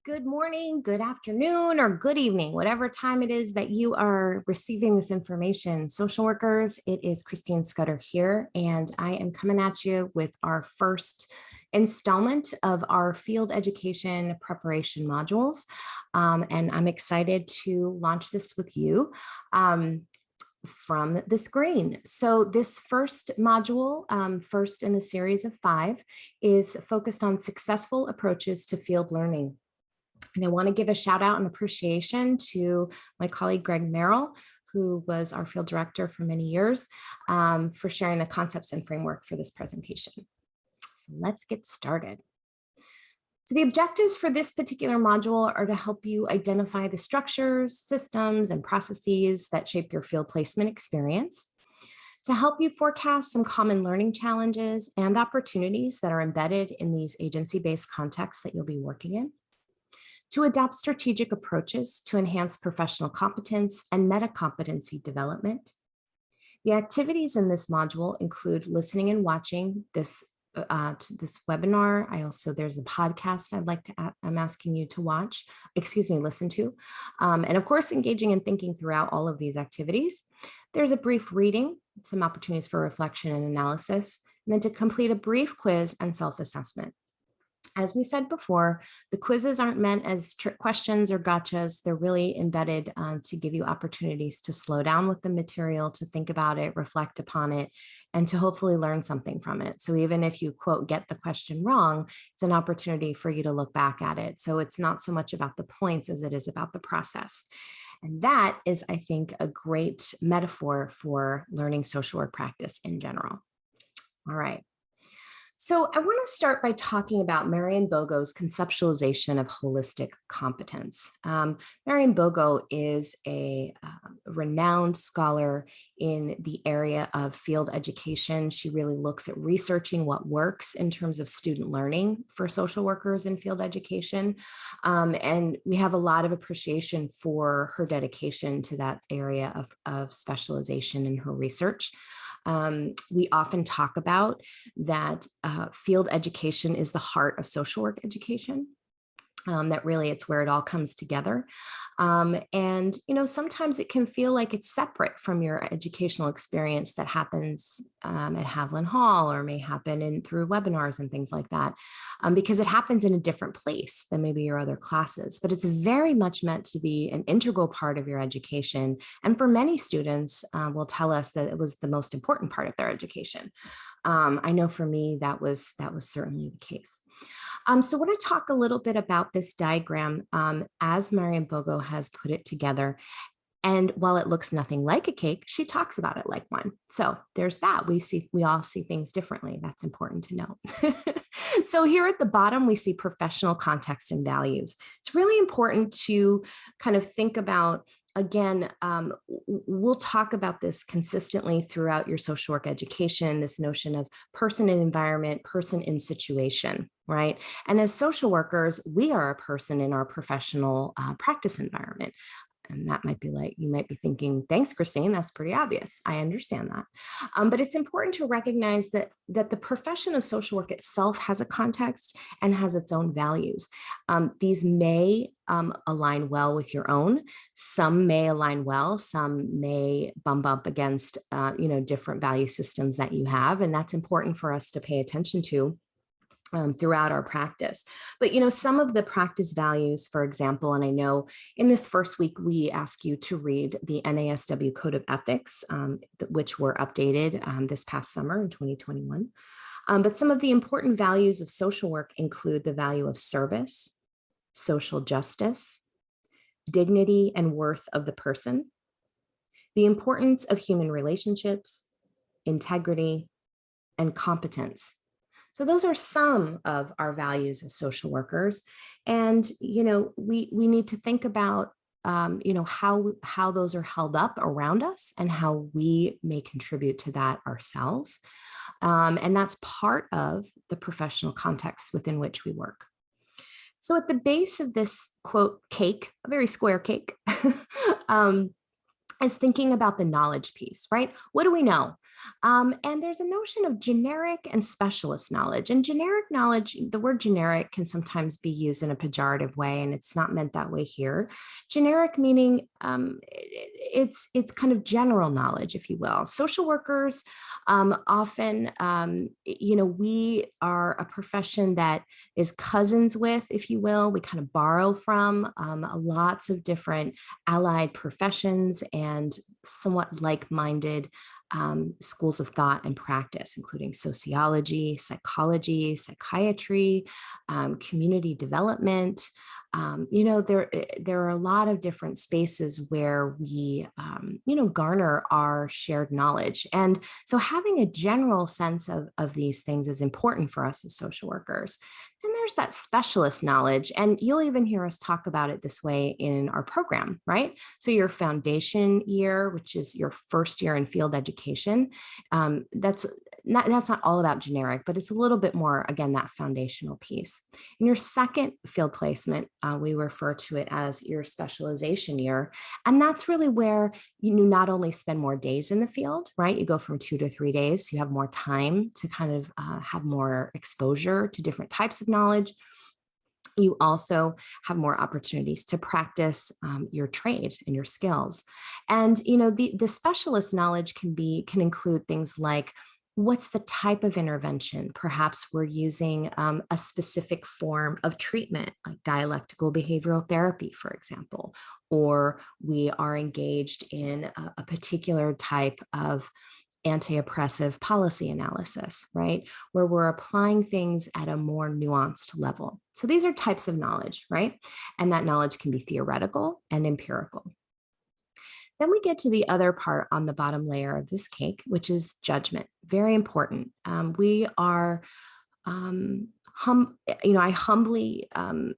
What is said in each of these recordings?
Good morning, good afternoon, or good evening, whatever time it is that you are receiving this information. Social workers, it is Christine Scudder here, and I am coming at you with our first installment of our field education preparation modules. And I'm excited to launch this with you. From the screen. So this first module, first in a series of 5, is focused on successful approaches to field learning. And I want to give a shout out and appreciation to my colleague, Greg Merrill, who was our field director for many years, for sharing the concepts and framework for this presentation. So let's get started. So the objectives for this particular module are to help you identify the structures, systems, and processes that shape your field placement experience, to help you forecast some common learning challenges and opportunities that are embedded in these agency-based contexts that you'll be working in, to adopt strategic approaches to enhance professional competence and meta-competency development. The activities in this module include listening and watching this webinar. There's a podcast I'm asking you to listen to. And of course, engaging and thinking throughout all of these activities. There's a brief reading, some opportunities for reflection and analysis, and then to complete a brief quiz and self-assessment. As we said before, the quizzes aren't meant as trick questions or gotchas. They're really embedded to give you opportunities to slow down with the material, to think about it, reflect upon it, and to hopefully learn something from it. So even if you, quote, get the question wrong, it's an opportunity for you to look back at it. So it's not so much about the points as it is about the process. And that is, I think, a great metaphor for learning social work practice in general. All right. So I want to start by talking about Marian Bogo's conceptualization of holistic competence. Marian Bogo is a renowned scholar in the area of field education. She really looks at researching what works in terms of student learning for social workers in field education. And we have a lot of appreciation for her dedication to that area of specialization in her research. We often talk about that field education is the heart of social work education. That really it's where it all comes together. And, sometimes it can feel like it's separate from your educational experience that happens at Haviland Hall or may happen through webinars and things like that, because it happens in a different place than maybe your other classes, but it's very much meant to be an integral part of your education. And for many students will tell us that it was the most important part of their education. I know for me, that was certainly the case. So I want to talk a little bit about this diagram as Marian Bogo has put it together. And while it looks nothing like a cake, she talks about it like one. So there's that. We all see things differently. That's important to know. So here at the bottom, we see professional context and values. It's really important to kind of think about, again, we'll talk about this consistently throughout your social work education, this notion of person in environment, person in situation, right? And as social workers, we are a person in our professional practice environment. And that might be like, you might be thinking, thanks, Christine, that's pretty obvious. I understand that. But it's important to recognize that the profession of social work itself has a context and has its own values. These may align well with your own. Some may align well, some may bump up against, different value systems that you have. And that's important for us to pay attention to throughout our practice. But, some of the practice values, for example, and I know in this first week, we ask you to read the NASW Code of Ethics, which were updated this past summer in 2021. But some of the important values of social work include the value of service, social justice, dignity and worth of the person, the importance of human relationships, integrity, and competence. So those are some of our values as social workers. And, we need to think about, how those are held up around us and how we may contribute to that ourselves. And that's part of the professional context within which we work. So at the base of this, quote, cake, a very square cake, is thinking about the knowledge piece, right? What do we know? And there's a notion of generic and specialist knowledge. And generic knowledge, the word generic can sometimes be used in a pejorative way, and it's not meant that way here. Generic meaning it's kind of general knowledge, if you will. Social workers often, we are a profession that is cousins with, if you will. We kind of borrow from lots of different allied professions and somewhat like-minded schools of thought and practice, including sociology, psychology, psychiatry, community development. There are a lot of different spaces where we, garner our shared knowledge. And so having a general sense of these things is important for us as social workers. And there's that specialist knowledge, and you'll even hear us talk about it this way in our program, right? So your foundation year, which is your first year in field education, that's not all about generic, but it's a little bit more, again, that foundational piece. In your second field placement, we refer to it as your specialization year. And that's really where you not only spend more days in the field, right? You go from 2 to 3 days, so you have more time to kind of have more exposure to different types of knowledge. You also have more opportunities to practice your trade and your skills. And, the specialist knowledge can include things like, what's the type of intervention? Perhaps we're using a specific form of treatment, like dialectical behavioral therapy, for example, or we are engaged in a particular type of anti-oppressive policy analysis, right? Where we're applying things at a more nuanced level. So these are types of knowledge, right? And that knowledge can be theoretical and empirical. Then we get to the other part on the bottom layer of this cake, which is judgment. Very important. We are, I humbly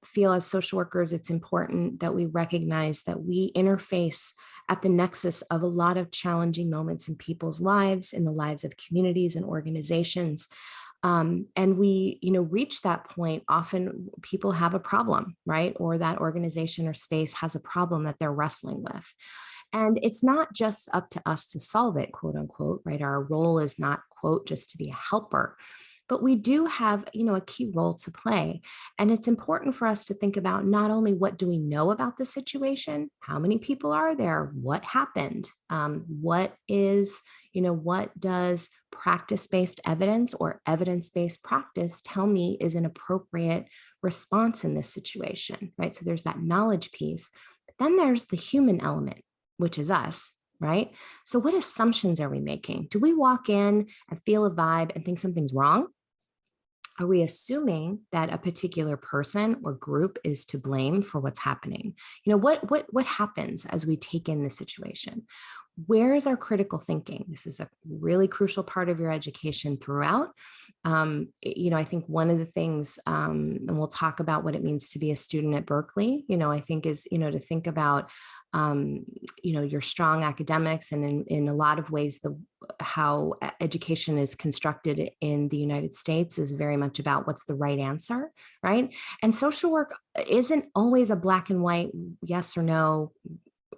feel as social workers, it's important that we recognize that we interface at the nexus of a lot of challenging moments in people's lives, in the lives of communities and organizations. And we, reach that point, often people have a problem, right? Or that organization or space has a problem that they're wrestling with. And it's not just up to us to solve it, quote unquote, right? Our role is not, quote, just to be a helper, but we do have, a key role to play. And it's important for us to think about not only what do we know about the situation, how many people are there, what happened, what does practice-based evidence or evidence-based practice tell me is an appropriate response in this situation, right? So there's that knowledge piece, but then there's the human element, which is us, right? So what assumptions are we making? Do we walk in and feel a vibe and think something's wrong? Are we assuming that a particular person or group is to blame for what's happening? What happens as we take in the situation? Where is our critical thinking? This is a really crucial part of your education throughout. I think one of the things, and we'll talk about what it means to be a student at Berkeley, I think is, to think about your strong academics, and in a lot of ways, how education is constructed in the United States is very much about what's the right answer, right? And social work isn't always a black and white, yes or no,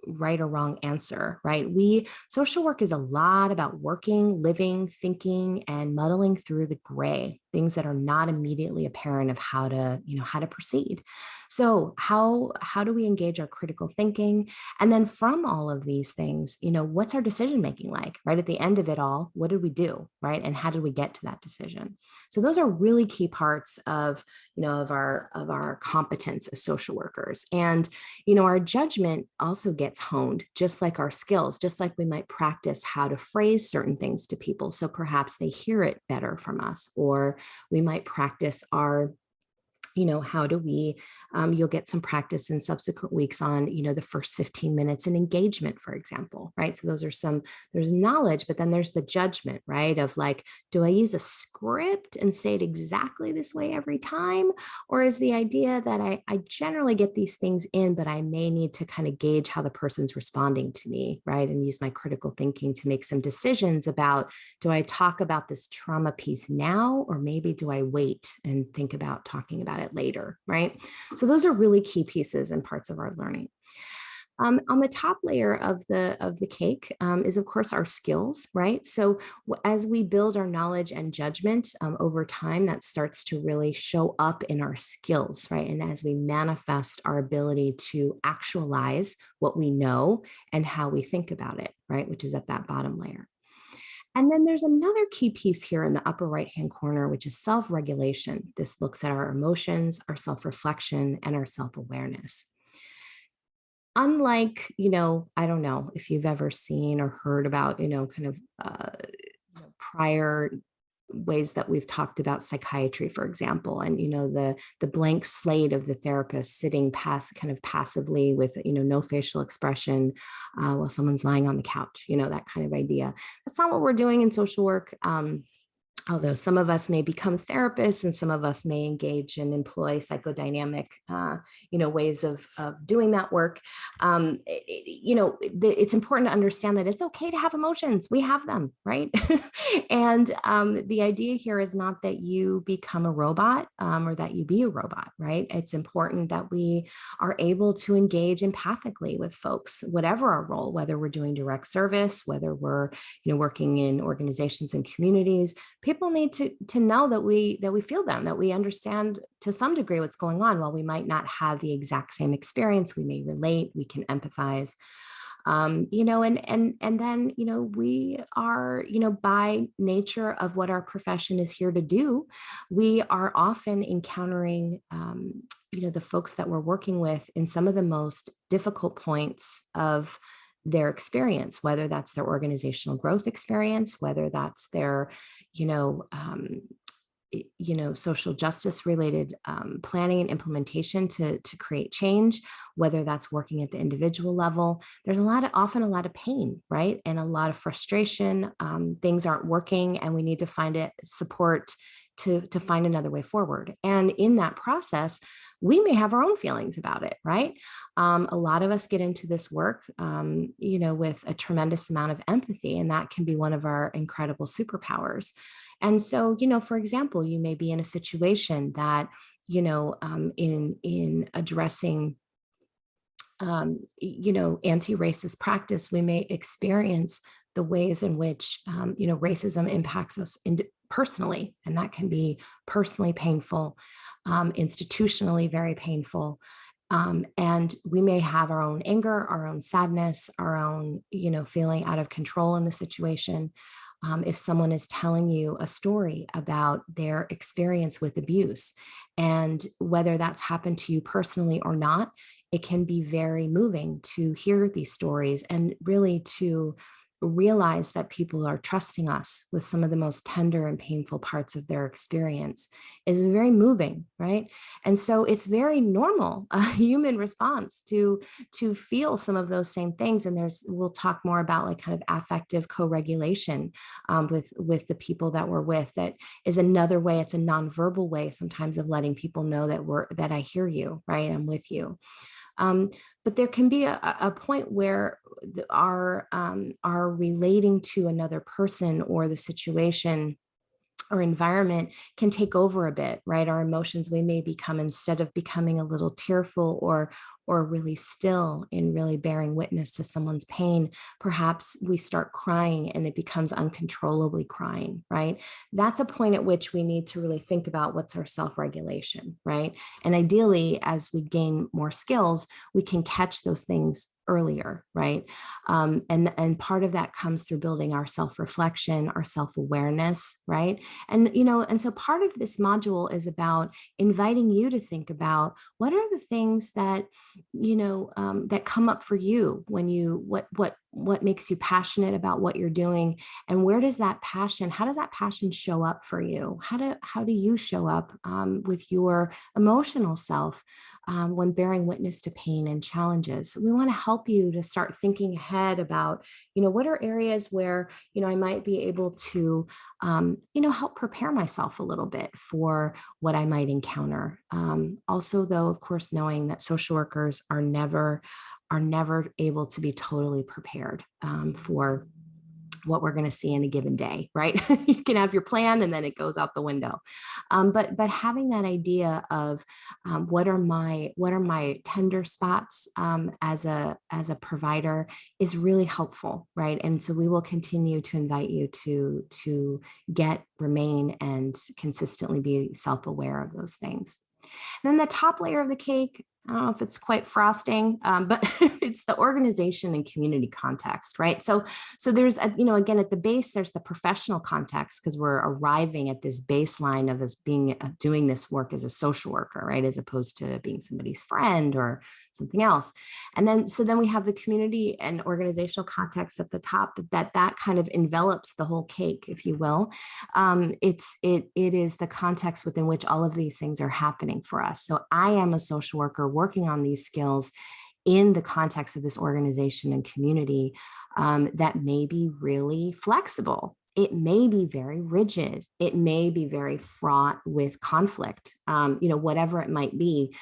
right or wrong answer, right? Social work is a lot about working, living, thinking, and muddling through the gray, things that are not immediately apparent of how to proceed. So how do we engage our critical thinking? And then from all of these things, what's our decision making like, right? At the end of it all, what did we do, right? And how did we get to that decision? So those are really key parts of our competence as social workers. And our judgment also gets honed, just like our skills, just like we might practice how to phrase certain things to people, so perhaps they hear it better from us, or we might practice our how do we, you'll get some practice in subsequent weeks on, the first 15 minutes in engagement, for example, right? So there's knowledge, but then there's the judgment, right? Of like, do I use a script and say it exactly this way every time? Or is the idea that I generally get these things in, but I may need to kind of gauge how the person's responding to me, right? And use my critical thinking to make some decisions about, do I talk about this trauma piece now, or maybe do I wait and think about talking about it later, right? So those are really key pieces and parts of our learning. On the top layer of the cake is, of course, our skills, right? So as we build our knowledge and judgment over time, that starts to really show up in our skills, right? And as we manifest our ability to actualize what we know and how we think about it, right? Which is at that bottom layer. And then there's another key piece here in the upper right-hand corner, which is self-regulation. This looks at our emotions, our self-reflection, and our self-awareness. Unlike, I don't know if you've ever seen or heard about, kind of prior ways that we've talked about psychiatry, for example, and the blank slate of the therapist sitting kind of passively with no facial expression while someone's lying on the couch, that kind of idea. That's not what we're doing in social work. Although some of us may become therapists and some of us may engage and employ psychodynamic, ways of doing that work. It's important to understand that it's okay to have emotions. We have them, right? And the idea here is not that you become a robot or that you be a robot, right? It's important that we are able to engage empathically with folks, whatever our role, whether we're doing direct service, whether we're, working in organizations and communities. People need to know that we feel them, that we understand to some degree what's going on. While we might not have the exact same experience, we may relate, we can empathize. And then, we are, by nature of what our profession is here to do, we are often encountering, the folks that we're working with in some of the most difficult points of their experience, whether that's their organizational growth experience, whether that's their, social justice related planning and implementation to create change, whether that's working at the individual level. There's often a lot of pain, right? And a lot of frustration. Things aren't working and we need to find support to find another way forward. And in that process, we may have our own feelings about it, right? A lot of us get into this work, with a tremendous amount of empathy, and that can be one of our incredible superpowers. And so, for example, you may be in a situation that, in addressing anti-racist practice, we may experience the ways in which, racism impacts us personally, and that can be personally painful, institutionally very painful. And we may have our own anger, our own sadness, our own, feeling out of control in the situation. If someone is telling you a story about their experience with abuse, and whether that's happened to you personally or not, it can be very moving to hear these stories and really to realize that people are trusting us with some of the most tender and painful parts of their experience is very moving, right? And so it's very normal, a human response to feel some of those same things. And we'll talk more about like kind of affective co-regulation with the people that we're with. That is another way. It's a nonverbal way sometimes of letting people know that I hear you, right? I'm with you. But there can be a point where our relating to another person or the situation or environment can take over a bit, right? Our emotions, we may become, instead of becoming a little tearful or really still in really bearing witness to someone's pain, perhaps we start crying and it becomes uncontrollably crying, right? That's a point at which we need to really think about what's our self-regulation, right? And ideally, as we gain more skills, we can catch those things earlier, right? And part of that comes through building our self-reflection, our self-awareness, right? And so part of this module is about inviting you to think about what are the things that, that come up for you when what makes you passionate about what you're doing, and how does that passion show up for you? How do you show up with your emotional self when bearing witness to pain and challenges? We want to help you to start thinking ahead about, what are areas where, I might be able to, help prepare myself a little bit for what I might encounter. Also, though, of course, knowing that social workers are never able to be totally prepared for what we're going to see in a given day, right? You can have your plan and then it goes out the window. But having that idea of what are my tender spots as a provider is really helpful, right? And so we will continue to invite you to remain and consistently be self-aware of those things. And then the top layer of the cake, I don't know if it's quite frosting, but it's the organization and community context, right? So there's, again, at the base, there's the professional context because we're arriving at this baseline of us being doing this work as a social worker, right? As opposed to being somebody's friend or something else. And then we have the community and organizational context at the top that kind of envelops the whole cake, if you will. It is the context within which all of these things are happening for us. So I am a social worker working on these skills in the context of this organization and community that may be really flexible. It may be very rigid. It may be very fraught with conflict, whatever it might be,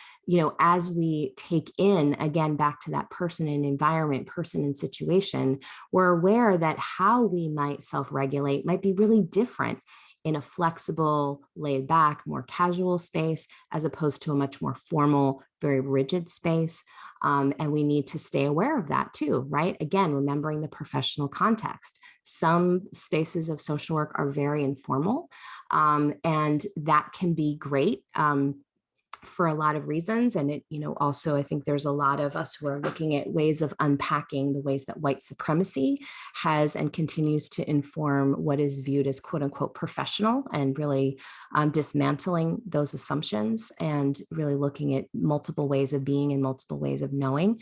as we take in, again, back to that person and environment, person and situation, we're aware that how we might self-regulate might be really different in a flexible, laid back, more casual space, as opposed to a much more formal, very rigid space. And we need to stay aware of that too, right? Again, remembering the professional context. Some spaces of social work are very informal, and that can be great. For a lot of reasons. And it, also, I think there's a lot of us who are looking at ways of unpacking the ways that white supremacy has and continues to inform what is viewed as quote unquote professional, and really dismantling those assumptions and really looking at multiple ways of being and multiple ways of knowing.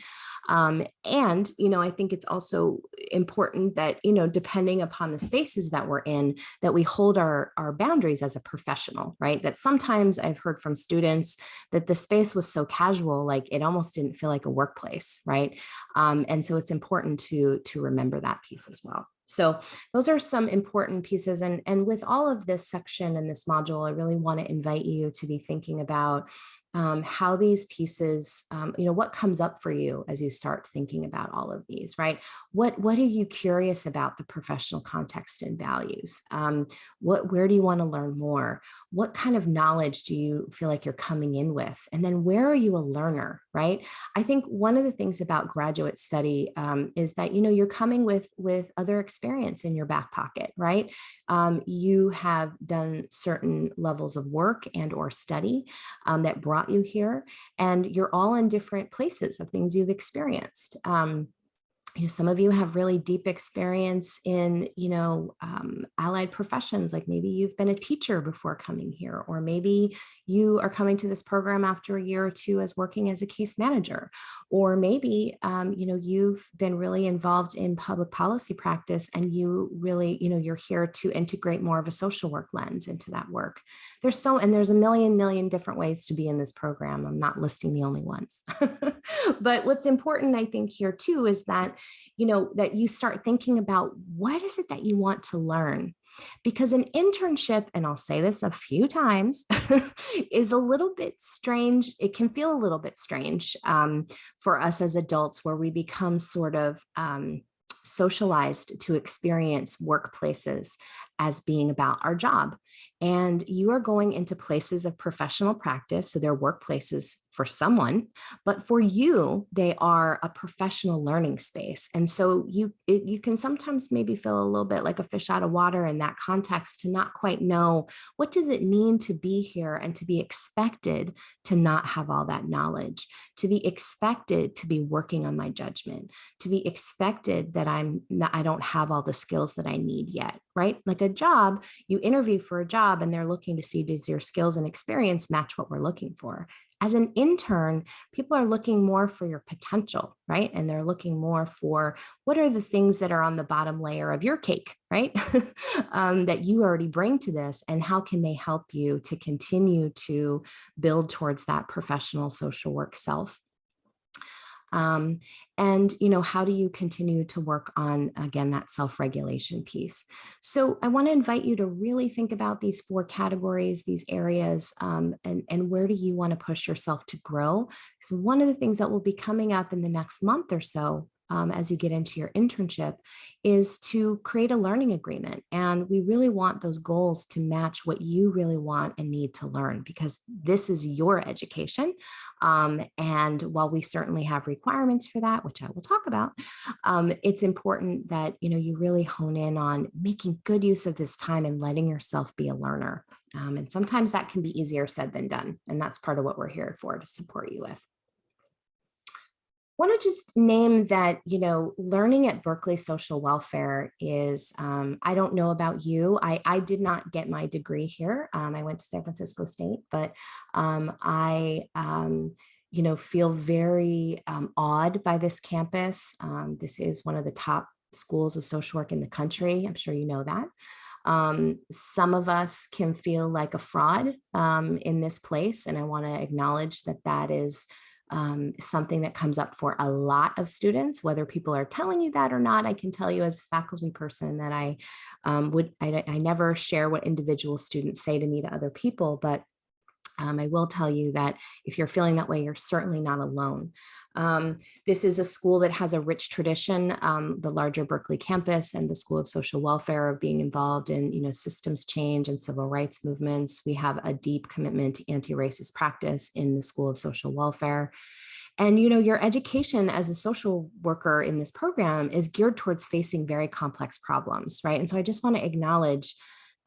And, I think it's also important that, depending upon the spaces that we're in, that we hold our boundaries as a professional, right? That sometimes I've heard from students that the space was so casual, like it almost didn't feel like a workplace, right? And so it's important to remember that piece as well. So those are some important pieces. And with all of this section and this module, I really want to invite you to be thinking about how these pieces, what comes up for you as you start thinking about all of these, right? What are you curious about the professional context and values? Where do you want to learn more? What kind of knowledge do you feel like you're coming in with? And then where are you a learner, right? I think one of the things about graduate study is that, you're coming with other experience in your back pocket, right? You have done certain levels of work and or study that brought you here, and you're all in different places of things you've experienced. Some of you have really deep experience in, allied professions, like maybe you've been a teacher before coming here, or maybe you are coming to this program after a year or two as working as a case manager, or maybe, you've been really involved in public policy practice and you really, you're here to integrate more of a social work lens into that work. There's a million different ways to be in this program. I'm not listing the only ones. But what's important, I think, here too, is that, that you start thinking about what is it that you want to learn? Because an internship, and I'll say this a few times, is a little bit strange. It can feel a little bit strange for us as adults, where we become sort of socialized to experience workplaces as being about our job. And you are going into places of professional practice. So they're workplaces for someone, but for you, they are a professional learning space. And so you can sometimes maybe feel a little bit like a fish out of water in that context, to not quite know what does it mean to be here and to be expected to not have all that knowledge, to be expected to be working on my judgment, to be expected that I don't have all the skills that I need yet, right? Like a job, you interview for a job and they're looking to see, does your skills and experience match what we're looking for? As an intern, people are looking more for your potential, right? And they're looking more for what are the things that are on the bottom layer of your cake, right? That you already bring to this, and how can they help you to continue to build towards that professional social work self? And how do you continue to work on, again, that self-regulation piece? So I want to invite you to really think about these 4 categories, these areas, and where do you want to push yourself to grow? So one of the things that will be coming up in the next month or so, as you get into your internship is to create a learning agreement. And we really want those goals to match what you really want and need to learn, because this is your education. And while we certainly have requirements for that, which I will talk about, it's important that you really hone in on making good use of this time and letting yourself be a learner. And sometimes that can be easier said than done. And that's part of what we're here for, to support you with. Want to just name that, learning at Berkeley Social Welfare is, I don't know about you. I did not get my degree here. I went to San Francisco State, but I feel very awed by this campus. This is one of the top schools of social work in the country. I'm sure you know that. Some of us can feel like a fraud in this place, and I want to acknowledge that that is something that comes up for a lot of students, whether people are telling you that or not. I can tell you as a faculty person that I never share what individual students say to me to other people, but I will tell you that if you're feeling that way, you're certainly not alone. This is a school that has a rich tradition, the larger Berkeley campus and the School of Social Welfare of being involved in, systems change and civil rights movements. We have a deep commitment to anti-racist practice in the School of Social Welfare. And, your education as a social worker in this program is geared towards facing very complex problems, right? And so I just want to acknowledge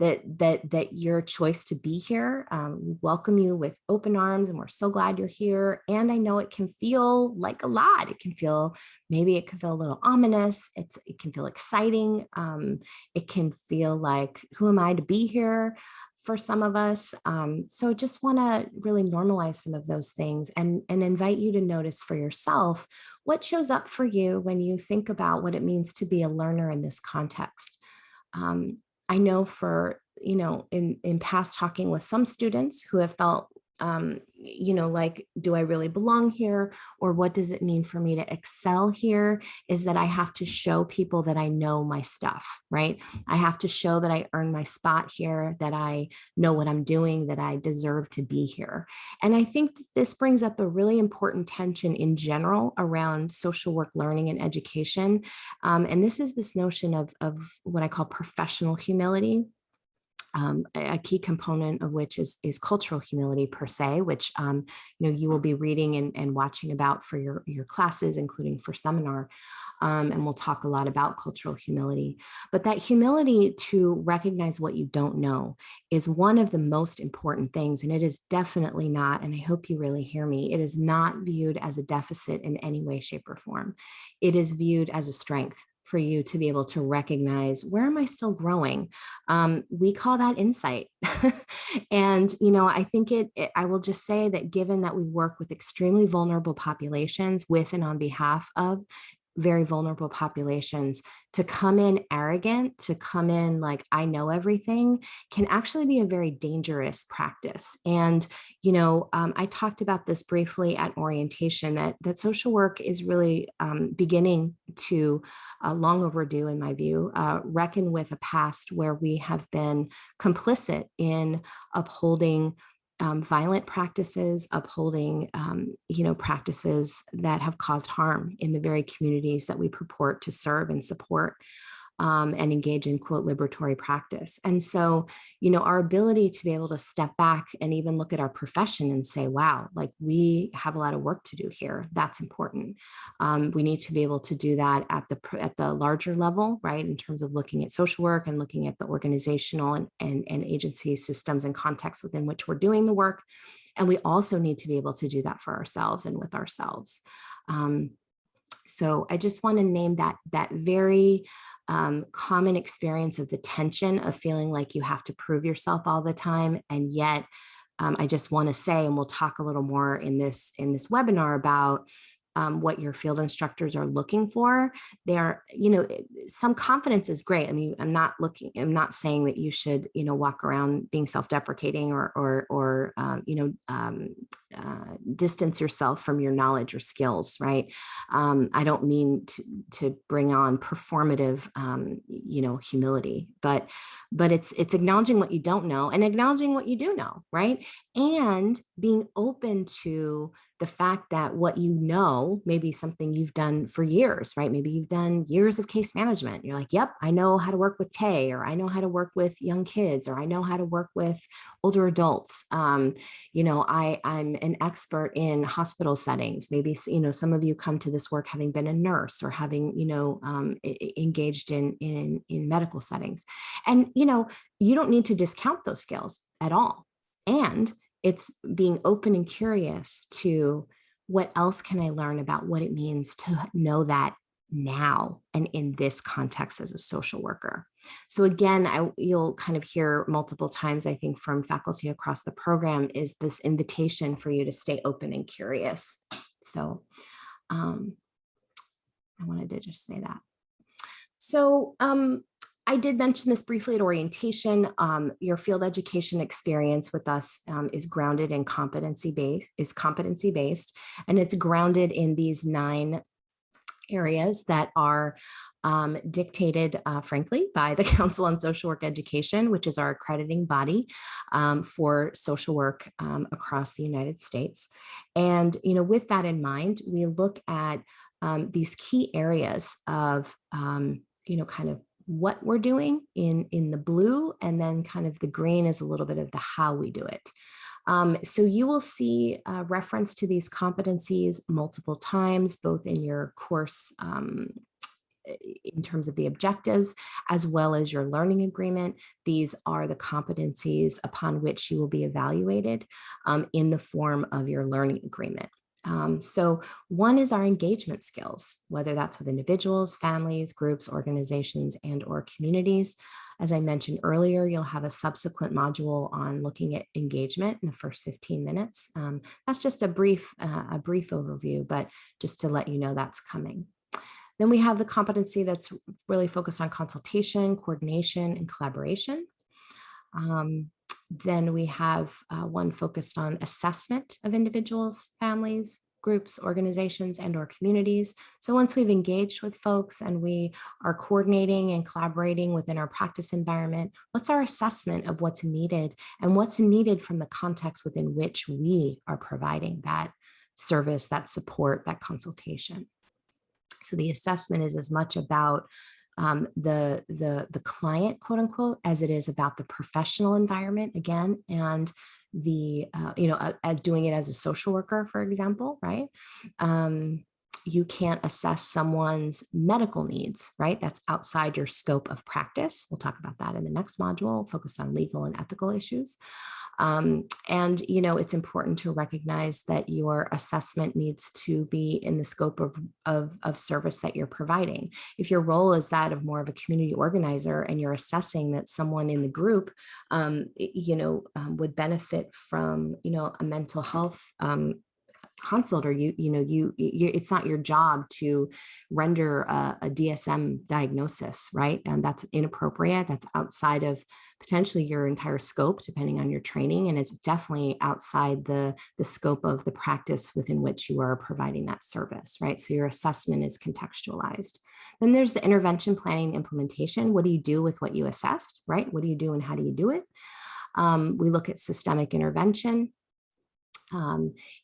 that your choice to be here. We welcome you with open arms, and we're so glad you're here. And I know it can feel like a lot. It can feel a little ominous. It can feel exciting. It can feel like, who am I to be here? For some of us. So just want to really normalize some of those things and invite you to notice for yourself what shows up for you when you think about what it means to be a learner in this context. I know in past talking with some students who have felt, like, do I really belong here? Or what does it mean for me to excel here? Is that I have to show people that I know my stuff, right? I have to show that I earn my spot here, that I know what I'm doing, that I deserve to be here. And I think that this brings up a really important tension in general around social work learning and education. And this is this notion of what I call professional humility. A key component of which is cultural humility per se, which you will be reading and watching about for your classes, including for seminar. And we'll talk a lot about cultural humility. But that humility to recognize what you don't know is one of the most important things. And it is definitely not, and I hope you really hear me, it is not viewed as a deficit in any way, shape, or form. It is viewed as a strength for you to be able to recognize, where am I still growing? We call that insight. And, I think I will just say that given that we work with extremely vulnerable populations with and on behalf of very vulnerable populations, to come in arrogant, to come in like, I know everything, can actually be a very dangerous practice. And, I talked about this briefly at orientation, that social work is really beginning to, long overdue in my view, reckon with a past where we have been complicit in upholding violent practices, upholding, practices that have caused harm in the very communities that we purport to serve and support, and engage in, quote, liberatory practice. And so, our ability to be able to step back and even look at our profession and say, wow, like, we have a lot of work to do here. That's important. We need to be able to do that at the larger level, right? In terms of looking at social work and looking at the organizational and agency systems and contexts within which we're doing the work. And we also need to be able to do that for ourselves and with ourselves. So I just want to name that very common experience of the tension of feeling like you have to prove yourself all the time. And yet I just want to say, and we'll talk a little more in this webinar about what your field instructors are looking for. Some confidence is great. I mean, I'm not saying that you should, walk around being self-deprecating or distance yourself from your knowledge or skills, right? I don't mean to bring on performative, humility, but it's acknowledging what you don't know and acknowledging what you do know, right? And being open to the fact that what you know may be something you've done for years, right? Maybe you've done years of case management. You're like, yep, I know how to work with Tay, or I know how to work with young kids, or I know how to work with older adults. I'm an expert in hospital settings. Maybe, some of you come to this work having been a nurse or having, engaged in medical settings. And, you don't need to discount those skills at all. And it's being open and curious to what else can I learn about what it means to know that now and in this context as a social worker. So again, you'll kind of hear multiple times, I think, from faculty across the program is this invitation for you to stay open and curious. So I wanted to just say that. So I did mention this briefly at orientation. Your field education experience with us is grounded in competency-based, and it's grounded in these 9 areas that are dictated, frankly, by the Council on Social Work Education, which is our accrediting body for social work across the United States. And, with that in mind, we look at these key areas of, kind of what we're doing in the blue, and then kind of the green is a little bit of the how we do it. So you will see reference to these competencies multiple times, both in your course in terms of the objectives, as well as your learning agreement. These are the competencies upon which you will be evaluated in the form of your learning agreement. So one is our engagement skills, whether that's with individuals, families, groups, organizations, and/or communities. As I mentioned earlier, you'll have a subsequent module on looking at engagement in the first 15 minutes. That's just a brief overview, but just to let you know that's coming. Then we have the competency that's really focused on consultation, coordination, and collaboration. Then we have one focused on assessment of individuals, families, groups, organizations, and/or communities. So once we've engaged with folks and we are coordinating and collaborating within our practice environment, what's our assessment of what's needed and what's needed from the context within which we are providing that service, that support, that consultation. So the assessment is as much about the client, quote unquote, as it is about the professional environment again, and the, doing it as a social worker, for example, right? You can't assess someone's medical needs, right? That's outside your scope of practice. We'll talk about that in the next module, focused on legal and ethical issues. It's important to recognize that your assessment needs to be in the scope of service that you're providing. If your role is that of more of a community organizer and you're assessing that someone in the group, would benefit from, a mental health consult, or it's not your job to render a DSM diagnosis, right? And that's inappropriate. That's outside of potentially your entire scope, depending on your training. And it's definitely outside the scope of the practice within which you are providing that service, right? So your assessment is contextualized. Then there's the intervention planning and implementation. What do you do with what you assessed, right? What do you do and how do you do it? We look at systemic intervention.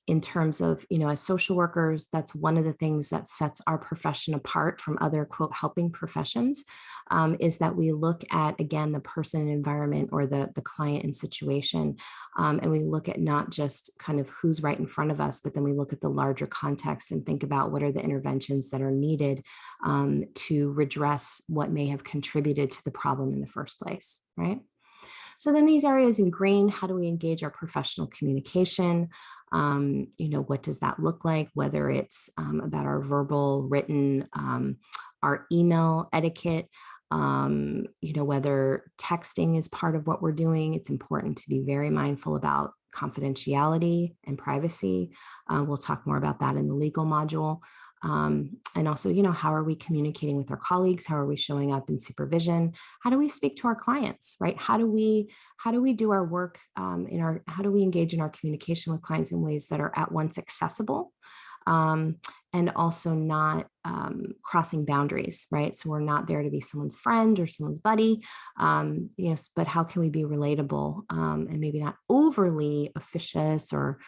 In terms of, as social workers, that's one of the things that sets our profession apart from other, quote, helping professions, is that we look at, again, the person and environment, or the client and situation. And we look at not just kind of who's right in front of us, but then we look at the larger context and think about what are the interventions that are needed to redress what may have contributed to the problem in the first place, right? So then these areas in green, how do we engage our professional communication? What does that look like? Whether it's about our verbal, written, our email etiquette, whether texting is part of what we're doing. It's important to be very mindful about confidentiality and privacy. We'll talk more about that in the legal module. And also, how are we communicating with our colleagues? How are we showing up in supervision? How do we speak to our clients, right? How do we do our work how do we engage in our communication with clients in ways that are at once accessible, and also not crossing boundaries, right? So we're not there to be someone's friend or someone's buddy, but how can we be relatable, and maybe not overly officious or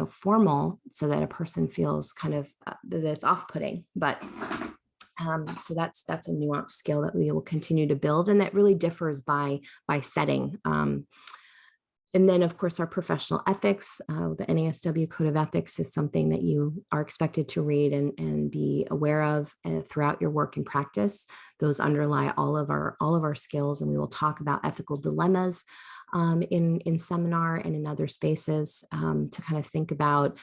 formal, so that a person feels kind of that it's off-putting. But so that's a nuanced skill that we will continue to build, and that really differs by setting. And then, of course, our professional ethics, the NASW Code of Ethics is something that you are expected to read and be aware of throughout your work and practice. Those underlie all of our skills, and we will talk about ethical dilemmas in seminar and in other spaces to kind of think about.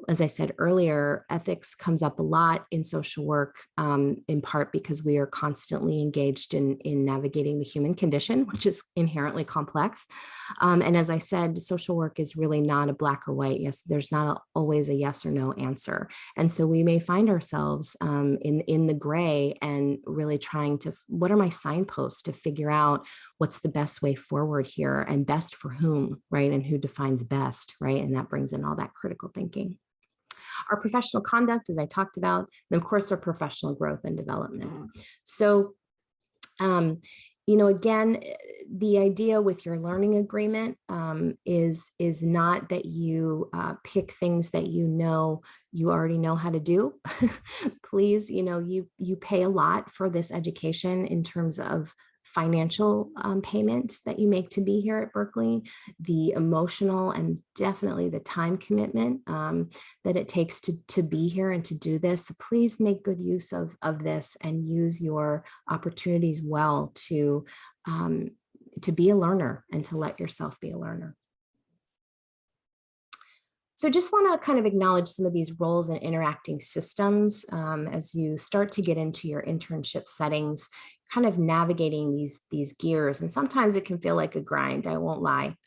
As I said earlier, ethics comes up a lot in social work, in part because we are constantly engaged in navigating the human condition, which is inherently complex. And as I said, social work is really not a black or white. Yes, there's not always a yes or no answer. And so we may find ourselves in the gray and really trying to, what are my signposts to figure out what's the best way forward here, and best for whom, right? And who defines best, right? And that brings in all that critical thinking. Our professional conduct, as I talked about, and of course, our professional growth and development. So, again, the idea with your learning agreement is not that you pick things that you already know how to do. Please, you pay a lot for this education in terms of financial payment that you make to be here at Berkeley, the emotional and definitely the time commitment that it takes to be here and to do this. So please make good use of this and use your opportunities well to be a learner and to let yourself be a learner. So just want to kind of acknowledge some of these roles and interacting systems as you start to get into your internship settings, kind of navigating these gears. And sometimes it can feel like a grind, I won't lie.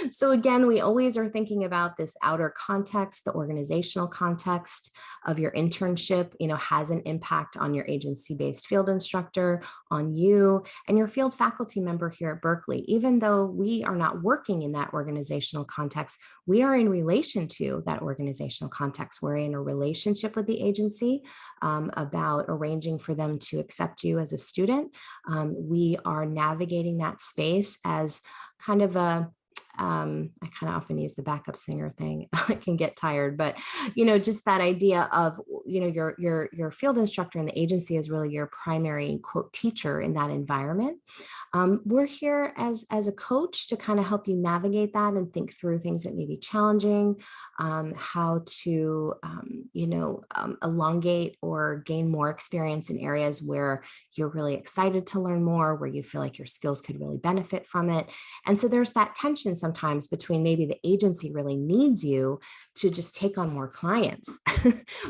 So again, we always are thinking about this outer context, the organizational context of your internship, has an impact on your agency-based field instructor, on you, and your field faculty member here at Berkeley. Even though we are not working in that organizational context, we are in relation to that organizational context. We're in a relationship with the agency about arranging for them to accept you as a student. We are navigating that space as kind of I kind of often use the backup singer thing. I can get tired, but just that idea of your field instructor in the agency is really your primary quote teacher in that environment. We're here as a coach to kind of help you navigate that and think through things that may be challenging, how to elongate or gain more experience in areas where you're really excited to learn more, where you feel like your skills could really benefit from it. And so there's that tension sometimes between maybe the agency really needs you to just take on more clients,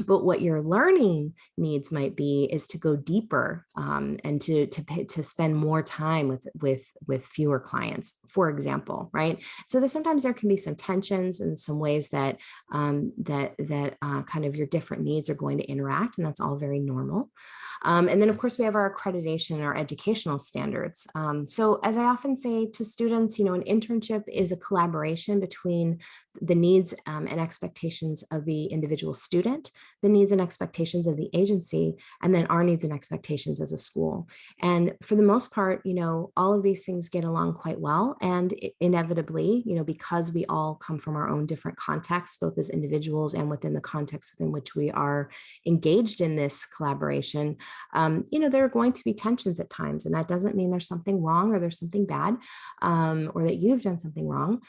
but what your learning needs might be is to go deeper and to spend more time with fewer clients, for example, right? So sometimes there can be some tensions and some ways that kind of your different needs are going to interact, and that's all very normal. And then, of course, we have our accreditation and our educational standards. So as I often say to students, an internship is a collaboration between the needs and expectations of the individual student, the needs and expectations of the agency, and then our needs and expectations as a school. And for the most part, all of these things get along quite well. And inevitably, because we all come from our own different contexts, both as individuals and within the context within which we are engaged in this collaboration, there are going to be tensions at times. And that doesn't mean there's something wrong or there's something bad or that you've done something wrong.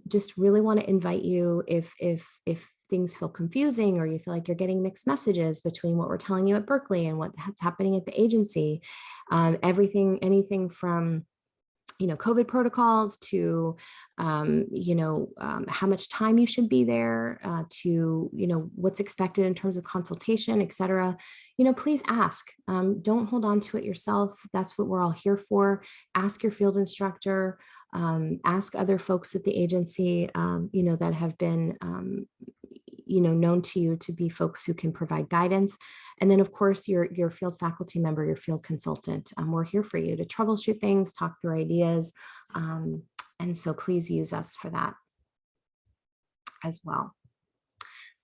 Just really want to invite you, if things feel confusing or you feel like you're getting mixed messages between what we're telling you at Berkeley and what's happening at the agency, anything from COVID protocols to, how much time you should be there, to, what's expected in terms of consultation, et cetera, please ask. Don't hold on to it yourself. That's what we're all here for. Ask your field instructor, ask other folks at the agency, that have been, known to you to be folks who can provide guidance. And then, of course, your field faculty member, your field consultant. We're here for you to troubleshoot things, talk through ideas. And so please use us for that as well.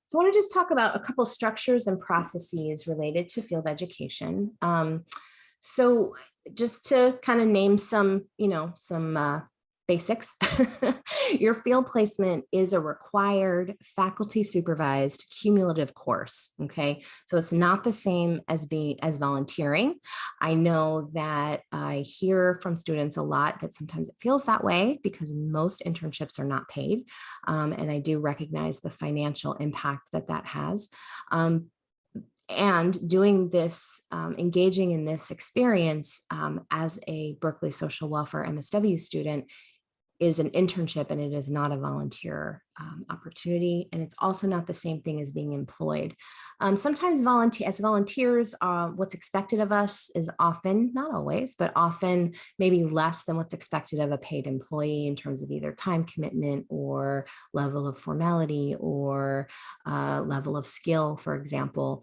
So I want to just talk about a couple structures and processes related to field education. So just to kind of name some basics. Your field placement is a required faculty supervised cumulative course. Okay. So it's not the same as volunteering. I know that I hear from students a lot that sometimes it feels that way because most internships are not paid. And I do recognize the financial impact that that has. And doing this, engaging in this experience as a Berkeley Social Welfare MSW student is an internship, and it is not a volunteer opportunity. And it's also not the same thing as being employed. Sometimes as volunteers, what's expected of us is often, not always, but often maybe less than what's expected of a paid employee in terms of either time commitment or level of formality or level of skill, for example.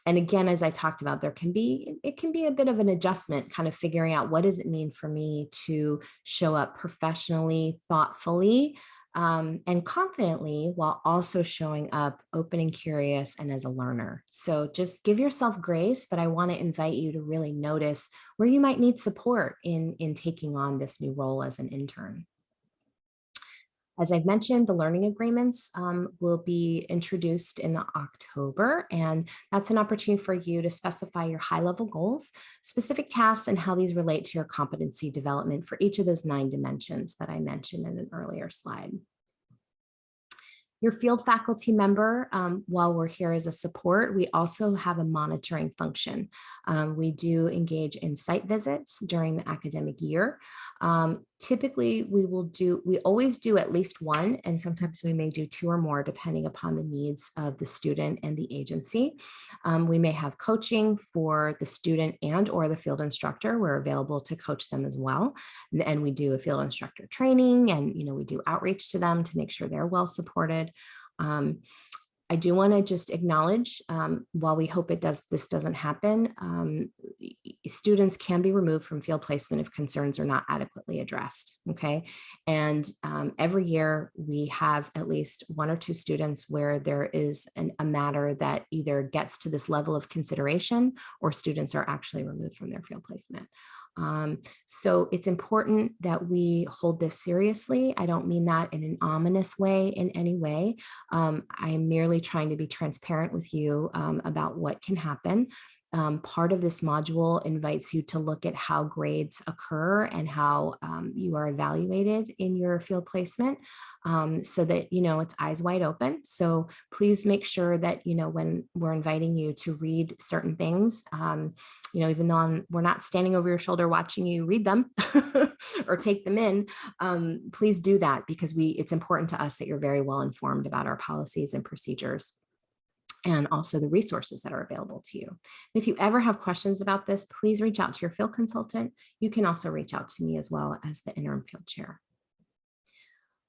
And again, as I talked about, it can be a bit of an adjustment, kind of figuring out what does it mean for me to show up professionally, thoughtfully, and confidently while also showing up open and curious and as a learner. So just give yourself grace, but I want to invite you to really notice where you might need support in taking on this new role as an intern. As I've mentioned, the learning agreements will be introduced in October, and that's an opportunity for you to specify your high-level goals, specific tasks, and how these relate to your competency development for each of those 9 dimensions that I mentioned in an earlier slide. Your field faculty member, while we're here as a support, we also have a monitoring function. We do engage in site visits during the academic year. Typically, we always do at least one, and sometimes we may do 2 or more depending upon the needs of the student and the agency. We may have coaching for the student and or the field instructor. We're available to coach them as well. And we do a field instructor training, and we do outreach to them to make sure they're well supported. I do want to just acknowledge, while we hope this doesn't happen, students can be removed from field placement if concerns are not adequately addressed. Okay, and every year we have at least 1 or 2 students where there is a matter that either gets to this level of consideration or students are actually removed from their field placement. So it's important that we hold this seriously. I don't mean that in an ominous way in any way. I'm merely trying to be transparent with you about what can happen. Part of this module invites you to look at how grades occur and how you are evaluated in your field placement, so that it's eyes wide open. So please make sure that when we're inviting you to read certain things, even though we're not standing over your shoulder watching you read them or take them in, please do that, because it's important to us that you're very well informed about our policies and procedures, and also the resources that are available to you. If you ever have questions about this, please reach out to your field consultant. You can also reach out to me as well as the interim field chair.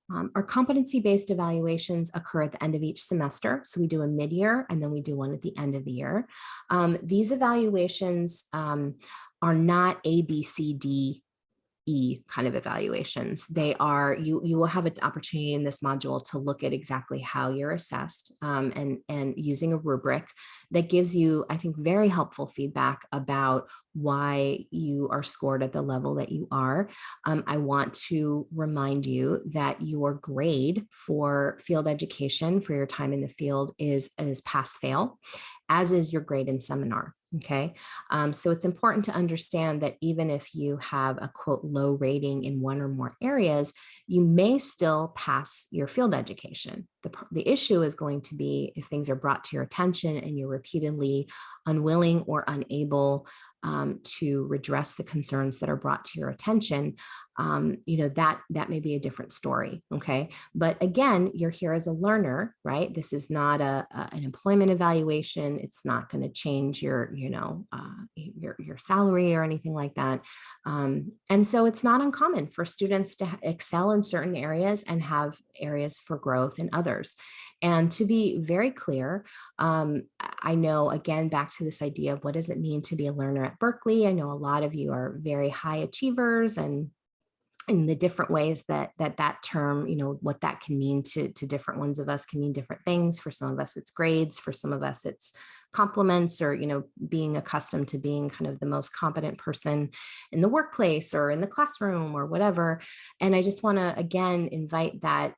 Our competency-based evaluations occur at the end of each semester. So we do a mid-year and then we do one at the end of the year. These evaluations are not A, B, C, D, E kind of evaluations. They are, you will have an opportunity in this module to look at exactly how you're assessed, and using a rubric that gives you, I think, very helpful feedback about why you are scored at the level that you are. I want to remind you that your grade for field education for your time in the field is pass-fail, as is your grade in seminar. Okay, so it's important to understand that even if you have a quote low rating in 1 or more areas, you may still pass your field education. The issue is going to be if things are brought to your attention and you're repeatedly unwilling or unable to redress the concerns that are brought to your attention. That may be a different story. Okay, but again, you're here as a learner, right? This is not an employment evaluation. It's not going to change your salary or anything like that. And so it's not uncommon for students to excel in certain areas and have areas for growth in others. And to be very clear, I know, again, back to this idea of what does it mean to be a learner at Berkeley? I know a lot of you are very high achievers and and the different ways that term, what that can mean to different ones of us can mean different things. For some of us, it's grades. For some of us, it's compliments, or, being accustomed to being kind of the most competent person in the workplace or in the classroom or whatever. And I just want to, again, invite that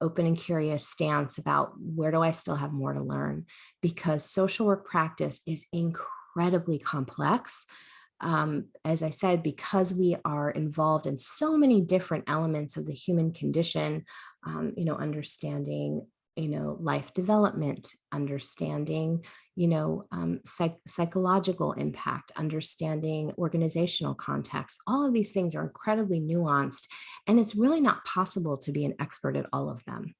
open and curious stance about, where do I still have more to learn? Because social work practice is incredibly complex. As I said, because we are involved in so many different elements of the human condition, understanding, life development, understanding, psychological impact, understanding organizational context. All of these things are incredibly nuanced, and it's really not possible to be an expert at all of them.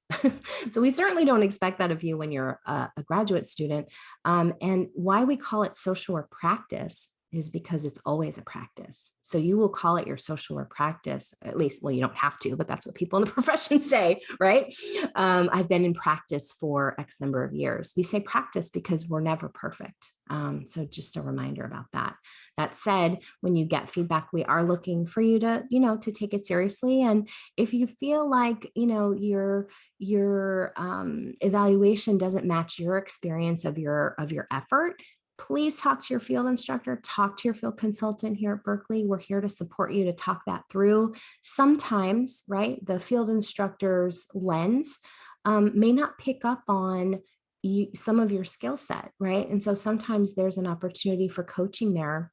So we certainly don't expect that of you when you're a graduate student. And why we call it social work practice is because it's always a practice. So you will call it your social work practice, at least, well, you don't have to, but that's what people in the profession say, right? I've been in practice for X number of years. We say practice because we're never perfect. So just a reminder about that. That said, when you get feedback, we are looking for you to, to take it seriously. And if you feel like, your evaluation doesn't match your experience of your effort, please talk to your field instructor, talk to your field consultant here at Berkeley. We're here to support you to talk that through. Sometimes, right, the field instructor's lens may not pick up on some of your skill set, right? And so sometimes there's an opportunity for coaching there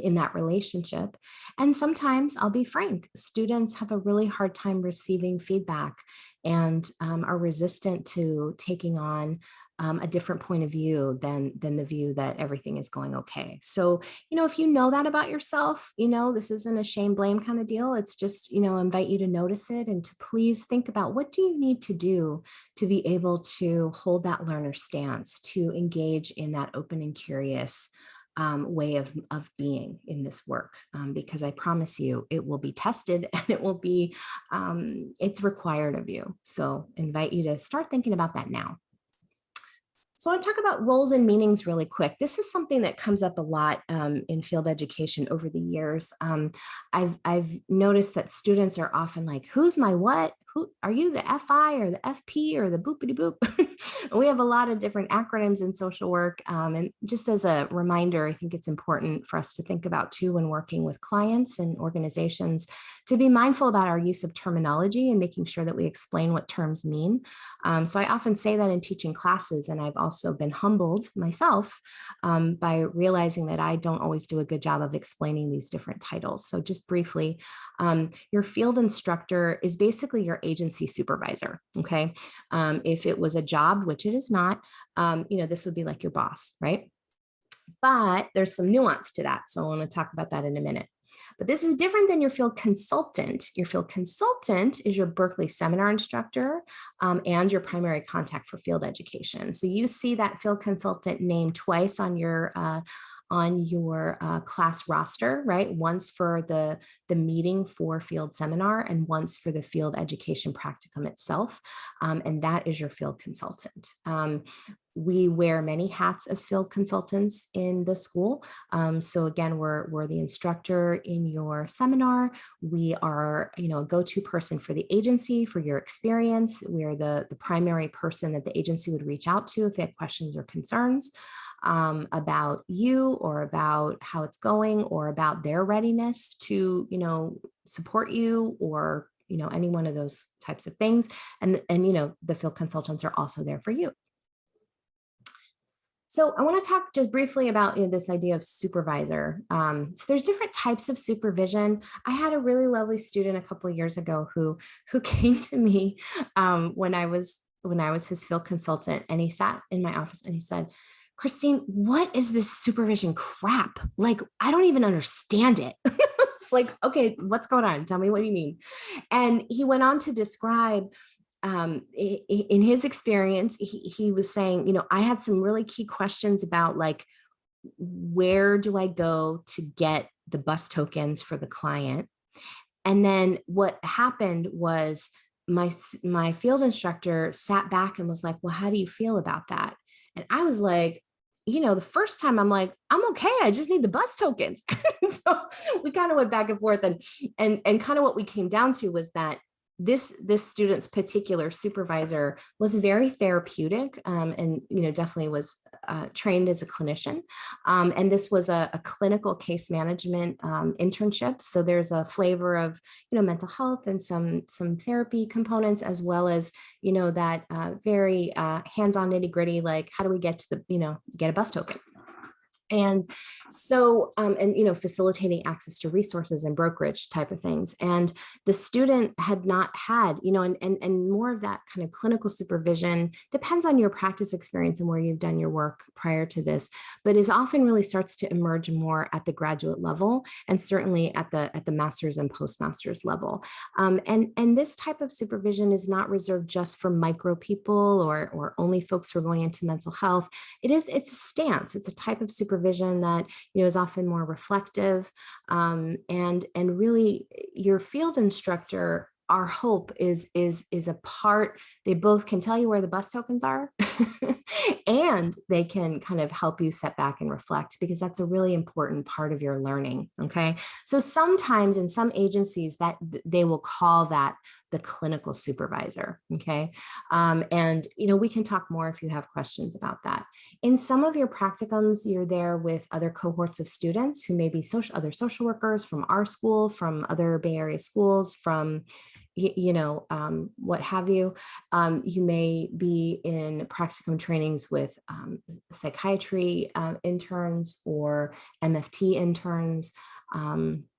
in that relationship. And sometimes, I'll be frank, students have a really hard time receiving feedback and are resistant to taking on a different point of view than the view that everything is going okay. So, if you know that about yourself, this isn't a shame blame kind of deal. It's just, invite you to notice it and to please think about, what do you need to do to be able to hold that learner stance, to engage in that open and curious way of being in this work, because I promise you, it will be tested and it will be, it's required of you. So invite you to start thinking about that now. So I want to talk about roles and meanings really quick. This is something that comes up a lot in field education over the years. I've noticed that students are often like, who's my what? Who are you, the FI or the FP or the boopity boop? We have a lot of different acronyms in social work. And just as a reminder, I think it's important for us to think about too, when working with clients and organizations, to be mindful about our use of terminology and making sure that we explain what terms mean. So I often say that in teaching classes, and I've also been humbled myself by realizing that I don't always do a good job of explaining these different titles. So just briefly, your field instructor is basically your agency supervisor, okay? If it was a job, which it is not, this would be like your boss, right? But there's some nuance to that. So I want to talk about that in a minute. But this is different than your field consultant. Your field consultant is your Berkeley seminar instructor and your primary contact for field education. So you see that field consultant name twice on your class roster, right? Once for the meeting for field seminar and once for the field education practicum itself. And that is your field consultant. We wear many hats as field consultants in the school. So again, we're the instructor in your seminar. We are, a go-to person for the agency for your experience. We are the primary person that the agency would reach out to if they have questions or concerns about you or about how it's going or about their readiness to, support you or, any one of those types of things. And the field consultants are also there for you. So I want to talk just briefly about this idea of supervisor. So there's different types of supervision. I had a really lovely student a couple of years ago who came to me when I was his field consultant, and he sat in my office and he said, "Christine, what is this supervision crap? Like, I don't even understand it." It's like, okay, what's going on? Tell me what you mean. And he went on to describe in his experience, he was saying, I had some really key questions about like, where do I go to get the bus tokens for the client? And then what happened was my field instructor sat back and was like, well, how do you feel about that? And I was like, the first time I'm like, I'm okay. I just need the bus tokens. So we kind of went back and forth, and kind of what we came down to was that this student's particular supervisor was very therapeutic, and definitely was trained as a clinician, and this was a clinical case management internship. So there's a flavor of mental health and some therapy components, as well as that very hands-on nitty-gritty, like how do we get to get a bus token. And so, facilitating access to resources and brokerage type of things. And the student had not had, and more of that kind of clinical supervision depends on your practice experience and where you've done your work prior to this, but is often really starts to emerge more at the graduate level, and certainly at the master's and postmaster's level. And this type of supervision is not reserved just for micro people or only folks who are going into mental health. It's a stance. It's a type of supervision that is often more reflective, and really your field instructor, our hope is a part. They both can tell you where the bus tokens are and they can kind of help you step back and reflect, because that's a really important part of your learning. Okay, so sometimes in some agencies that they will call that the clinical supervisor. Okay, and we can talk more if you have questions about that. In some of your practicums, you're there with other cohorts of students who may be other social workers from our school, from other Bay Area schools, from what have you. You may be in practicum trainings with psychiatry interns or MFT interns,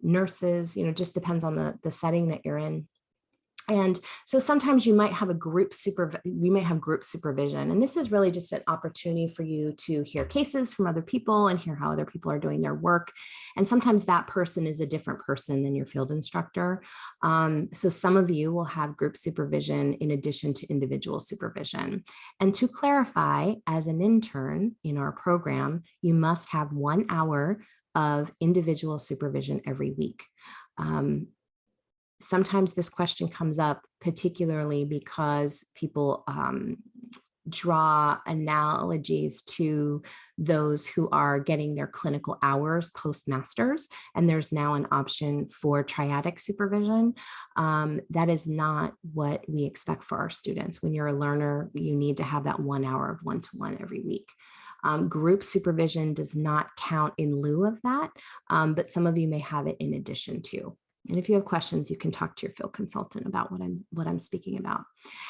nurses, just depends on the setting that you're in. And so sometimes you might have group supervision. And this is really just an opportunity for you to hear cases from other people and hear how other people are doing their work. And sometimes that person is a different person than your field instructor. So some of you will have group supervision in addition to individual supervision. And to clarify, as an intern in our program, you must have 1 hour of individual supervision every week. Sometimes this question comes up, particularly because people draw analogies to those who are getting their clinical hours postmasters, and there's now an option for triadic supervision. That is not what we expect for our students. When you're a learner, you need to have that 1 hour of one-to-one every week. Group supervision does not count in lieu of that, but some of you may have it in addition to. And if you have questions, you can talk to your field consultant about what I'm speaking about.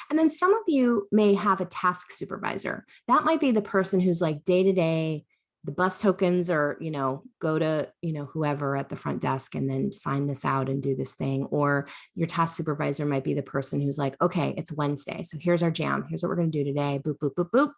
And then some of you may have a task supervisor. That might be the person who's like day to day, the bus tokens, or, go to, whoever at the front desk and then sign this out and do this thing. Or your task supervisor might be the person who's like, okay, it's Wednesday, so here's our jam. Here's what we're going to do today. Boop, boop, boop, boop.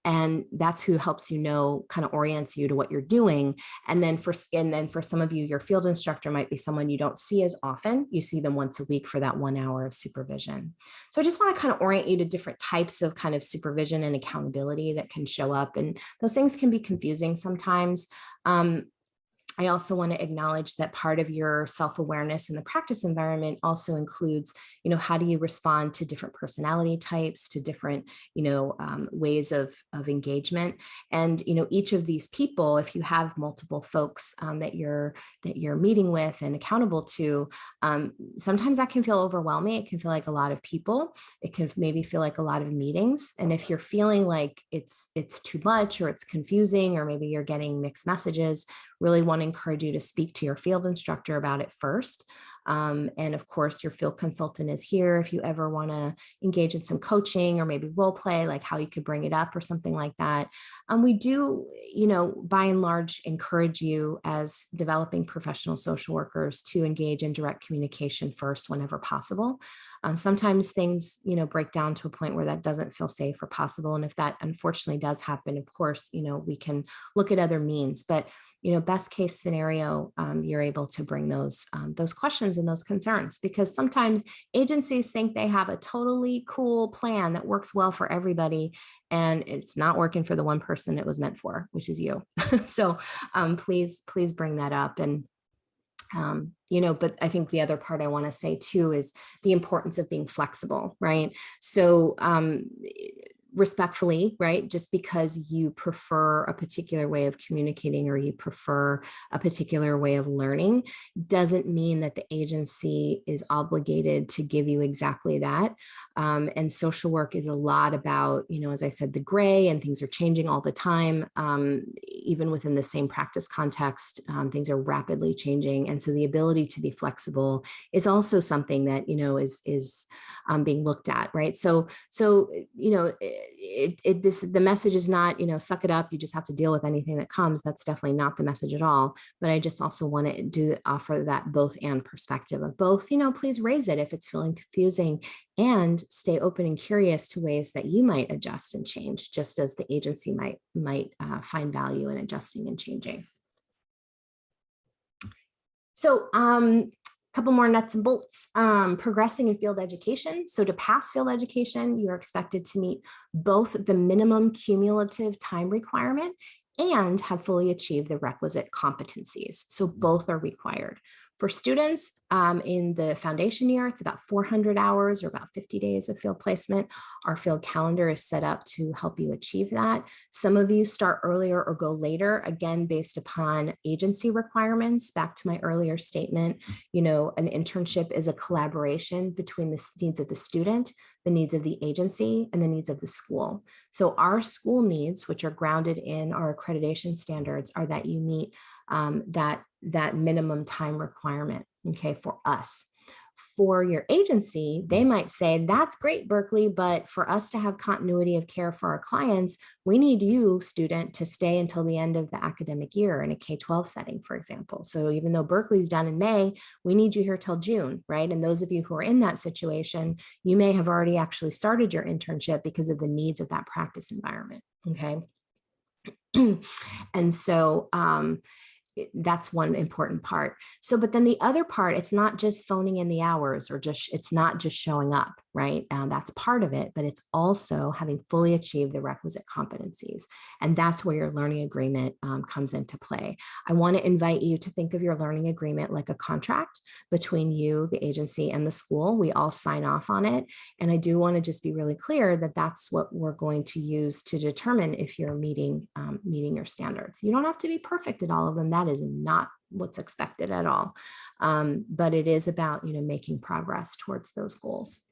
And that's who helps kind of orients you to what you're doing. And then for some of you, your field instructor might be someone you don't see as often. You see them once a week for that 1 hour of supervision. So I just want to kind of orient you to different types of kind of supervision and accountability that can show up. And those things can be confusing sometimes. I also want to acknowledge that part of your self-awareness in the practice environment also includes, how do you respond to different personality types, to different, ways of engagement. And, each of these people, if you have multiple folks that you're meeting with and accountable to, sometimes that can feel overwhelming. It can feel like a lot of people. It can maybe feel like a lot of meetings. And if you're feeling like it's too much, or it's confusing, or maybe you're getting mixed messages, really want to encourage you to speak to your field instructor about it first. And of course, your field consultant is here if you ever want to engage in some coaching or maybe role play, like how you could bring it up or something like that. We do, by and large, encourage you as developing professional social workers to engage in direct communication first whenever possible. Sometimes things, break down to a point where that doesn't feel safe or possible. And if that unfortunately does happen, of course, we can look at other means. But best case scenario, you're able to bring those questions and those concerns, because sometimes agencies think they have a totally cool plan that works well for everybody, and it's not working for the one person it was meant for, which is you. So please bring that up. And but I think the other part I want to say too is the importance of being flexible, right? So respectfully, right? Just because you prefer a particular way of communicating or you prefer a particular way of learning doesn't mean that the agency is obligated to give you exactly that. And social work is a lot about, as I said, the gray, and things are changing all the time. Even within the same practice context, things are rapidly changing. And so the ability to be flexible is also something that, is being looked at, right? So the message is not, suck it up, you just have to deal with anything that comes. That's definitely not the message at all. But I just also want to offer that both and perspective of both, please raise it if it's feeling confusing, and stay open and curious to ways that you might adjust and change, just as the agency might find value in adjusting and changing. So couple more nuts and bolts. Progressing in field education. So to pass field education, you're expected to meet both the minimum cumulative time requirement and have fully achieved the requisite competencies. So both are required. For students in the foundation year, it's about 400 hours or about 50 days of field placement. Our field calendar is set up to help you achieve that. Some of you start earlier or go later, again, based upon agency requirements. Back to my earlier statement, an internship is a collaboration between the needs of the student, the needs of the agency, and the needs of the school. So our school needs, which are grounded in our accreditation standards, are that you meet that minimum time requirement, okay, for us. For your agency, they might say, that's great, Berkeley, but for us to have continuity of care for our clients, we need you, student, to stay until the end of the academic year in a K-12 setting, for example. So even though Berkeley's done in May, we need you here till June, right? And those of you who are in that situation, you may have already actually started your internship because of the needs of that practice environment, okay? And so, that's one important part. So, but then the other part, it's not just phoning in the hours or it's not just showing up, right? That's part of it, but it's also having fully achieved the requisite competencies. And that's where your learning agreement comes into play. I want to invite you to think of your learning agreement like a contract between you, the agency, and the school. We all sign off on it. And I do want to just be really clear that that's what we're going to use to determine if you're meeting your standards. You don't have to be perfect at all of them. That is not what's expected at all. But it is about, making progress towards those goals.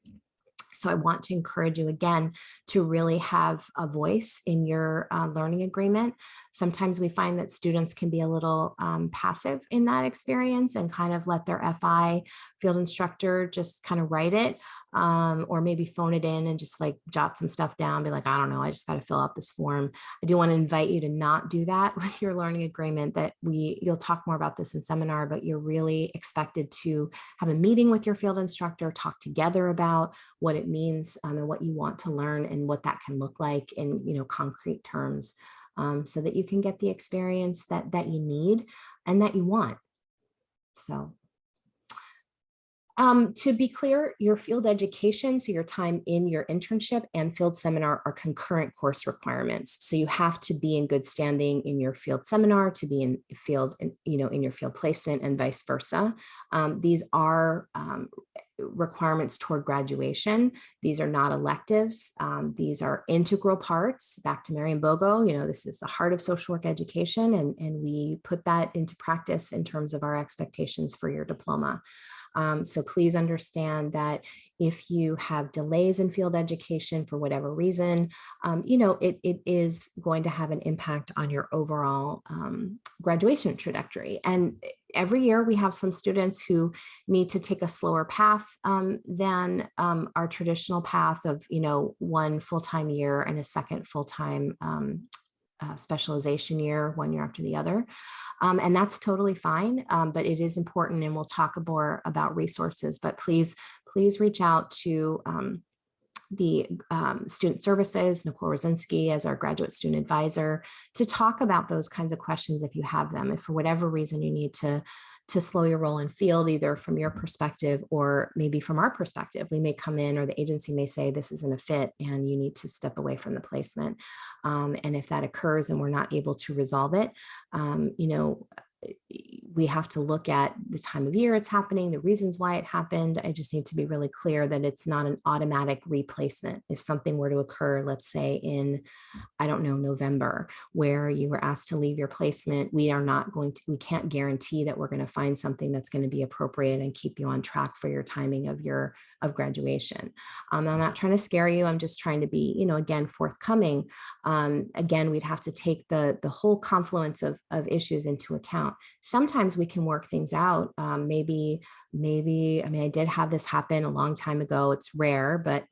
So I want to encourage you again to really have a voice in your learning agreement. Sometimes we find that students can be a little passive in that experience and kind of let their FI field instructor just kind of write it, or maybe phone it in and just like jot some stuff down, be like, I don't know, I just got to fill out this form. I do want to invite you to not do that with your learning agreement, that you'll talk more about this in seminar, but you're really expected to have a meeting with your field instructor, talk together about what it means and what you want to learn and what that can look like in concrete terms, so that you can get the experience that you need and that you want. So to be clear, your field education, so your time in your internship and field seminar, are concurrent course requirements. So you have to be in good standing in your field seminar to be in field, in your field placement, and vice versa. These are requirements toward graduation. These are not electives. These are integral parts. Back to Marian Bogo, this is the heart of social work education, and we put that into practice in terms of our expectations for your diploma. So please understand that if you have delays in field education for whatever reason, it is going to have an impact on your overall graduation trajectory. And every year we have some students who need to take a slower path than our traditional path of, one full-time year and a second full-time specialization year, one year after the other. And that's totally fine, but it is important, and we'll talk more about resources, but please reach out to the student services, Nicole Rosinski, as our graduate student advisor, to talk about those kinds of questions if you have them. If for whatever reason you need to slow your roll in field, either from your perspective or maybe from our perspective, we may come in, or the agency may say this isn't a fit and you need to step away from the placement. And if that occurs and we're not able to resolve it, we have to look at the time of year it's happening, the reasons why it happened. I just need to be really clear that it's not an automatic replacement. If something were to occur, let's say in, I don't know, November, where you were asked to leave your placement, we can't guarantee that we're going to find something that's going to be appropriate and keep you on track for your timing of graduation. I'm not trying to scare you. I'm just trying to be, again, forthcoming. Again, we'd have to take the whole confluence of issues into account. Sometimes we can work things out. Maybe, I mean, I did have this happen a long time ago. It's rare, but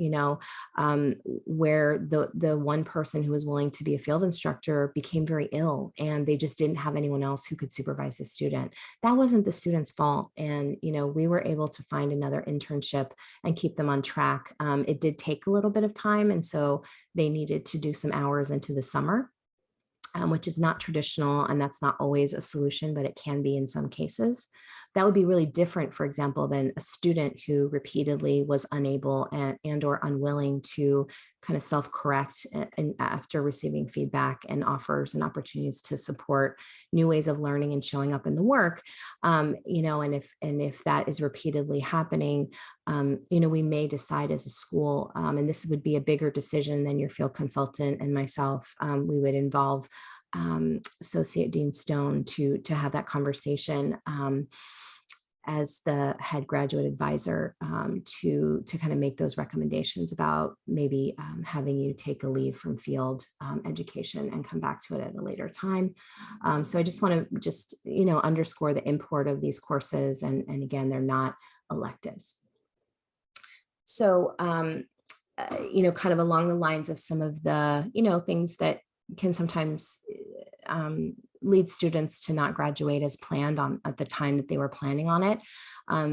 where the one person who was willing to be a field instructor became very ill, and they just didn't have anyone else who could supervise the student. That wasn't the student's fault. And, we were able to find another internship and keep them on track. It did take a little bit of time. And so they needed to do some hours into the summer. Which is not traditional, and that's not always a solution, but it can be in some cases. That would be really different, for example, than a student who repeatedly was unable and or unwilling to kind of self-correct and after receiving feedback and offers and opportunities to support new ways of learning and showing up in the work. And if that is repeatedly happening, we may decide as a school, and this would be a bigger decision than your field consultant and myself. We would involve Associate Dean Stone to have that conversation as the head graduate advisor, to kind of make those recommendations about maybe having you take a leave from field education and come back to it at a later time. So I just want to underscore the import of these courses, and again, they're not electives. So kind of along the lines of some of the things that can sometimes lead students to not graduate as planned at the time that they were planning on it.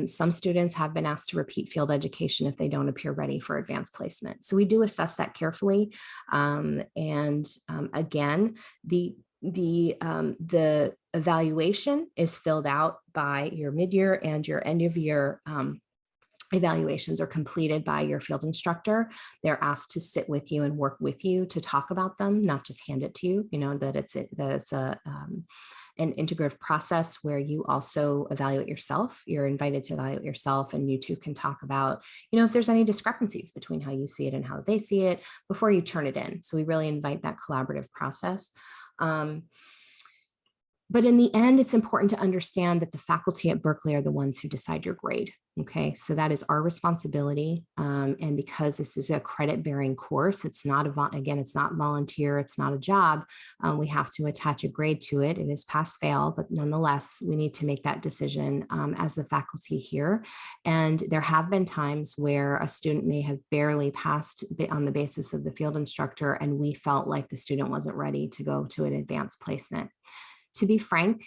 Some students have been asked to repeat field education if they don't appear ready for advanced placement. So we do assess that carefully. Again, the evaluation is filled out by your mid-year, and your end of year evaluations are completed by your field instructor. They're asked to sit with you and work with you to talk about them, not just hand it to you, that it's an integrative process where you also evaluate yourself. You're invited to evaluate yourself, and you two can talk about, if there's any discrepancies between how you see it and how they see it before you turn it in. So we really invite that collaborative process. But in the end, it's important to understand that the faculty at Berkeley are the ones who decide your grade. Okay, so that is our responsibility. And because this is a credit-bearing course, it's not it's not volunteer, it's not a job. We have to attach a grade to it. It is pass-fail, but nonetheless, we need to make that decision as the faculty here. And there have been times where a student may have barely passed on the basis of the field instructor, and we felt like the student wasn't ready to go to an advanced placement. To be frank,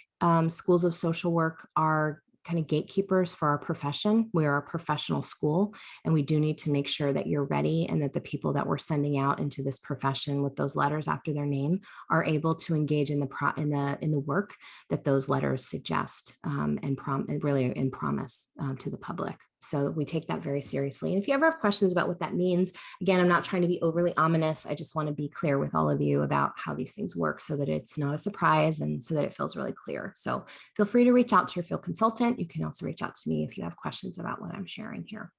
schools of social work are kind of gatekeepers for our profession. We are a professional school, and we do need to make sure that you're ready and that the people that we're sending out into this profession with those letters after their name are able to engage in the work that those letters suggest and promise to the public. So we take that very seriously. And if you ever have questions about what that means, again, I'm not trying to be overly ominous. I just want to be clear with all of you about how these things work so that it's not a surprise and so that it feels really clear. So feel free to reach out to your field consultant. You can also reach out to me if you have questions about what I'm sharing here.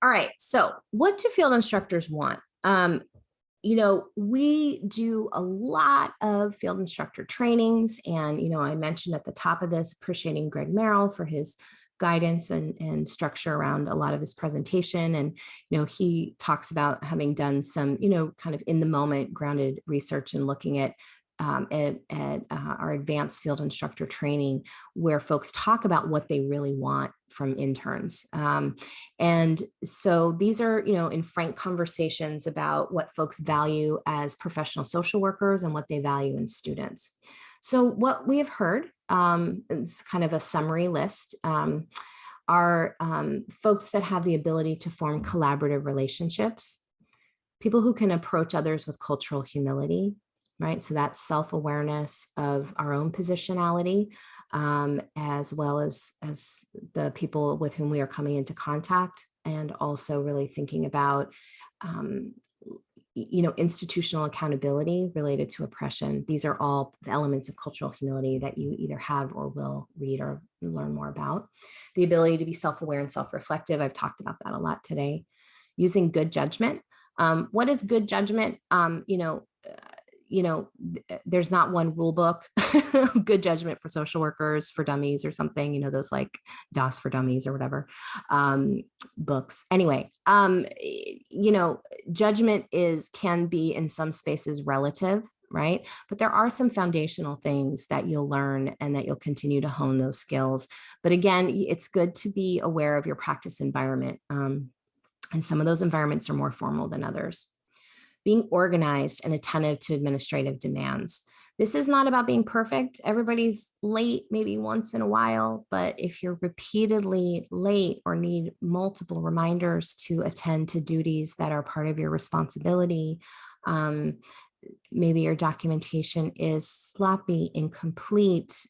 All right, so what do field instructors want? We do a lot of field instructor trainings, and, I mentioned at the top of this, appreciating Greg Merrill for his guidance and structure around a lot of this presentation. And, he talks about having done some, kind of in the moment grounded research and looking at our advanced field instructor training, where folks talk about what they really want from interns. And so these are, in frank conversations about what folks value as professional social workers and what they value in students. So what we have heard, it's kind of a summary list, are folks that have the ability to form collaborative relationships, people who can approach others with cultural humility, right? So that's self-awareness of our own positionality, as well as the people with whom we are coming into contact, and also really thinking about, institutional accountability related to oppression. These are all the elements of cultural humility that you either have or will read or learn more about. The ability to be self-aware and self-reflective. I've talked about that a lot today. Using good judgment. What is good judgment? There's not one rule book. Good judgment for social workers, for dummies or something, those like DOS for dummies or whatever books. Anyway, judgment can be in some spaces relative, right? But there are some foundational things that you'll learn and that you'll continue to hone those skills. But again, it's good to be aware of your practice environment. And some of those environments are more formal than others. Being organized and attentive to administrative demands. This is not about being perfect. Everybody's late maybe once in a while, but if you're repeatedly late or need multiple reminders to attend to duties that are part of your responsibility, maybe your documentation is sloppy, incomplete,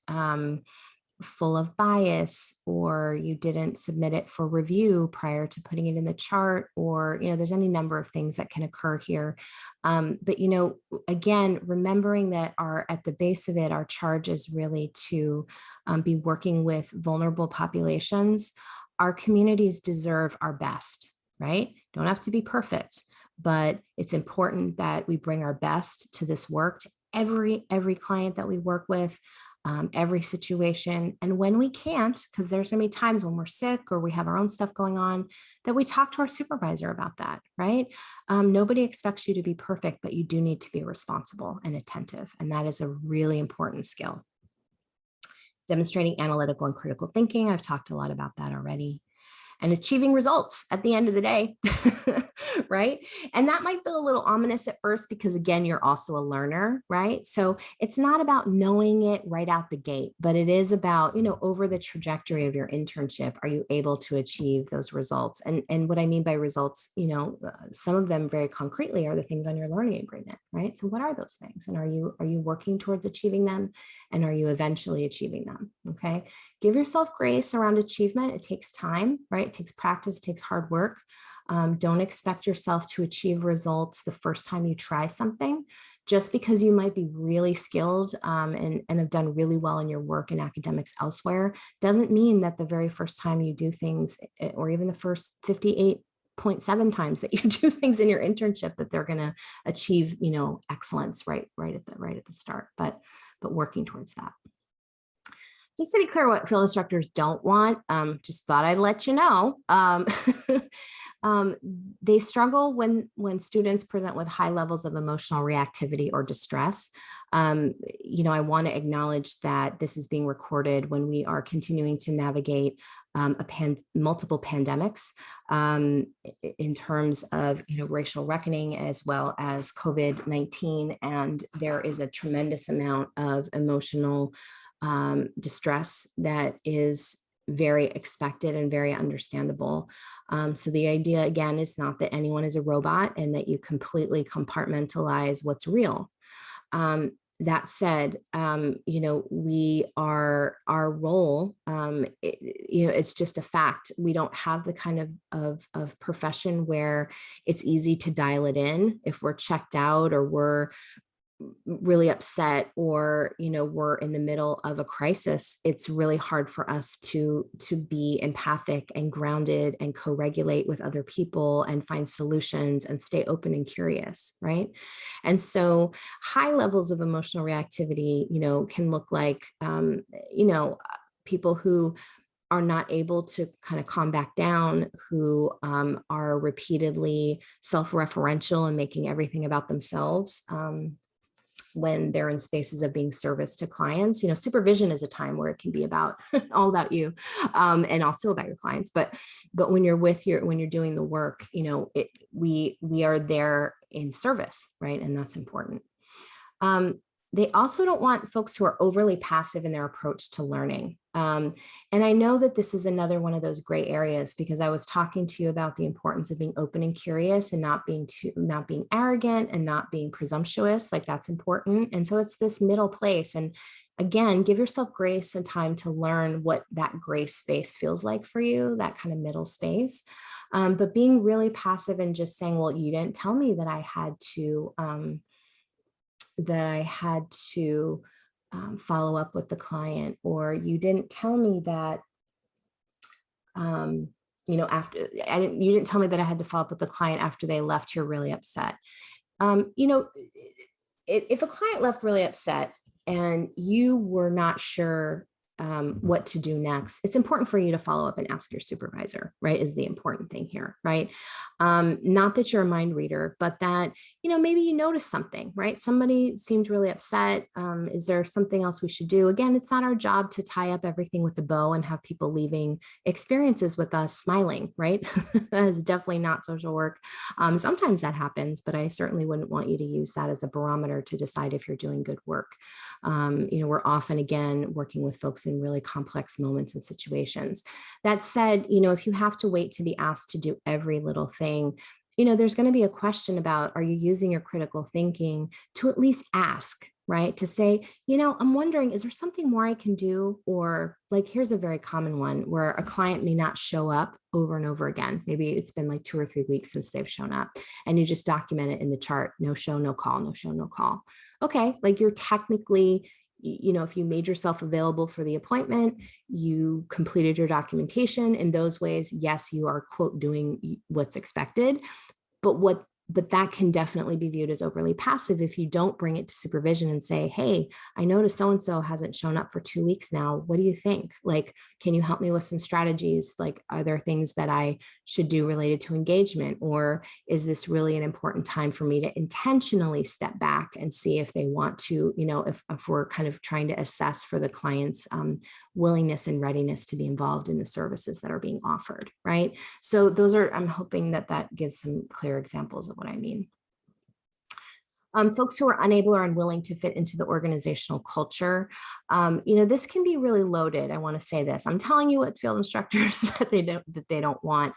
full of bias, or you didn't submit it for review prior to putting it in the chart, or there's any number of things that can occur here. But again, remembering that at the base of it, our charge is really to be working with vulnerable populations. Our communities deserve our best, right? Don't have to be perfect, but it's important that we bring our best to this work, to every client that we work with. Every situation. And when we can't, because there's going to be times when we're sick or we have our own stuff going on, that we talk to our supervisor about that, right? Nobody expects you to be perfect, but you do need to be responsible and attentive. And that is a really important skill. Demonstrating analytical and critical thinking. I've talked a lot about that already. And achieving results at the end of the day, right? And that might feel a little ominous at first because, again, you're also a learner, right? So it's not about knowing it right out the gate, but it is about, over the trajectory of your internship, are you able to achieve those results? And what I mean by results, some of them very concretely are the things on your learning agreement, right? So what are those things? And are you working towards achieving them? And are you eventually achieving them? Okay. Give yourself grace around achievement. It takes time, right? It takes practice, it takes hard work. Don't expect yourself to achieve results the first time you try something. Just because you might be really skilled and have done really well in your work in academics elsewhere, doesn't mean that the very first time you do things, or even the first 58.7 times that you do things in your internship, that they're going to achieve, excellence right at the start. But working towards that. Just to be clear, what field instructors don't want, just thought I'd let you know. They struggle when students present with high levels of emotional reactivity or distress. I want to acknowledge that this is being recorded when we are continuing to navigate multiple pandemics in terms of racial reckoning as well as COVID-19, and there is a tremendous amount of emotional distress that is very expected and very understandable. So the idea, again, is not that anyone is a robot and that you completely compartmentalize what's real. That said, our role, it's just a fact. We don't have the kind of profession where it's easy to dial it in if we're checked out or we're really upset or we're in the middle of a crisis. It's really hard for us to be empathic and grounded and co-regulate with other people and find solutions and stay open and curious, right? And so high levels of emotional reactivity can look like people who are not able to kind of calm back down, who are repeatedly self-referential and making everything about themselves when they're in spaces of being service to clients. Supervision is a time where it can be about all about you and also about your clients. But when you're doing the work, we are there in service, right? And that's important. They also don't want folks who are overly passive in their approach to learning. And I know that this is another one of those gray areas, because I was talking to you about the importance of being open and curious and not being arrogant and not being presumptuous. Like, that's important. And so it's this middle place. And again, give yourself grace and time to learn what that gray space feels like for you, that kind of middle space. But being really passive and just saying, well, you didn't tell me that I had to, follow up with the client, or you didn't tell me that, after you didn't tell me that I had to follow up with the client after they left, you're really upset. If a client left really upset and you were not sure what to do next, it's important for you to follow up and ask your supervisor, right? Is the important thing here, right? Not that you're a mind reader, but that, maybe you noticed something, right? Somebody seemed really upset. Is there something else we should do? Again, it's not our job to tie up everything with a bow and have people leaving experiences with us smiling, right? That is definitely not social work. Sometimes that happens, but I certainly wouldn't want you to use that as a barometer to decide if you're doing good work. We're often, again, working with folks in really complex moments and situations. That said, if you have to wait to be asked to do every little thing, there's going to be a question about, are you using your critical thinking to at least ask, right? To say, I'm wondering, is there something more I can do? Or like, here's a very common one where a client may not show up over and over again. Maybe it's been like 2 or 3 weeks since they've shown up, and you just document it in the chart: no show, no call, no show, no call. Okay, like you're technically, if you made yourself available for the appointment, you completed your documentation in those ways, yes, you are, quote, doing what's expected. But that can definitely be viewed as overly passive if you don't bring it to supervision and say, hey, I noticed so-and-so hasn't shown up for 2 weeks now. What do you think? Like, can you help me with some strategies? Like, are there things that I should do related to engagement? Or is this really an important time for me to intentionally step back and see if they want to, if we're kind of trying to assess for the client's willingness and readiness to be involved in the services that are being offered, right? So I'm hoping that gives some clear examples of what I mean. Folks who are unable or unwilling to fit into the organizational culture. This can be really loaded. I want to say this. I'm telling you what field instructors that they don't want.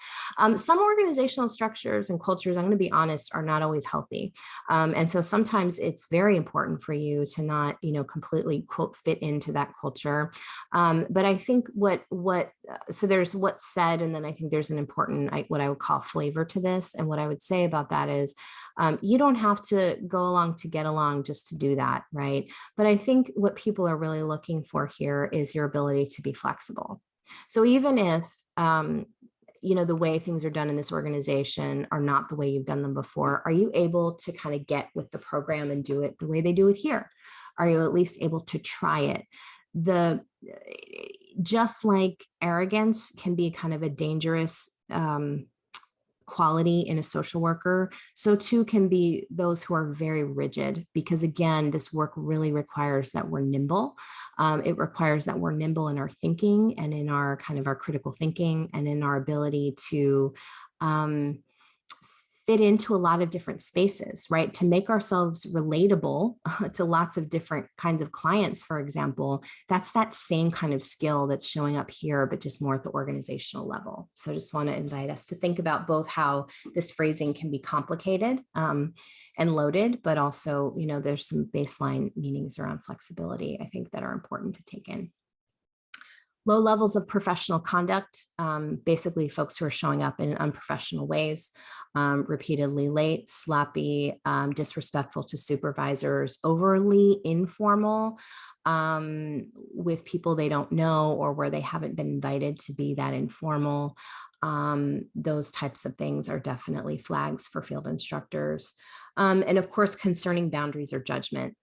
Some organizational structures and cultures, I'm going to be honest, are not always healthy. And so sometimes it's very important for you to not, completely, quote, fit into that culture. But I think so there's what's said, and then I think there's an important, what I would call flavor to this. And what I would say about that is, you don't have to go along to get along just to do that, right? But I think what people are really looking for here is your ability to be flexible. So even if, the way things are done in this organization are not the way you've done them before, are you able to kind of get with the program and do it the way they do it here? Are you at least able to try it? Just like arrogance can be kind of a dangerous quality in a social worker, so too can be those who are very rigid, because again, this work really requires that we're nimble. It requires that we're nimble in our thinking and in our kind of our critical thinking and in our ability to fit into a lot of different spaces, right? To make ourselves relatable to lots of different kinds of clients, for example, that's that same kind of skill that's showing up here, but just more at the organizational level. So I just want to invite us to think about both how this phrasing can be complicated and loaded, but also, there's some baseline meanings around flexibility, I think, that are important to take in. Low levels of professional conduct, basically folks who are showing up in unprofessional ways, repeatedly late, sloppy, disrespectful to supervisors, overly informal with people they don't know or where they haven't been invited to be that informal. Those types of things are definitely flags for field instructors. And of course, concerning boundaries or judgment.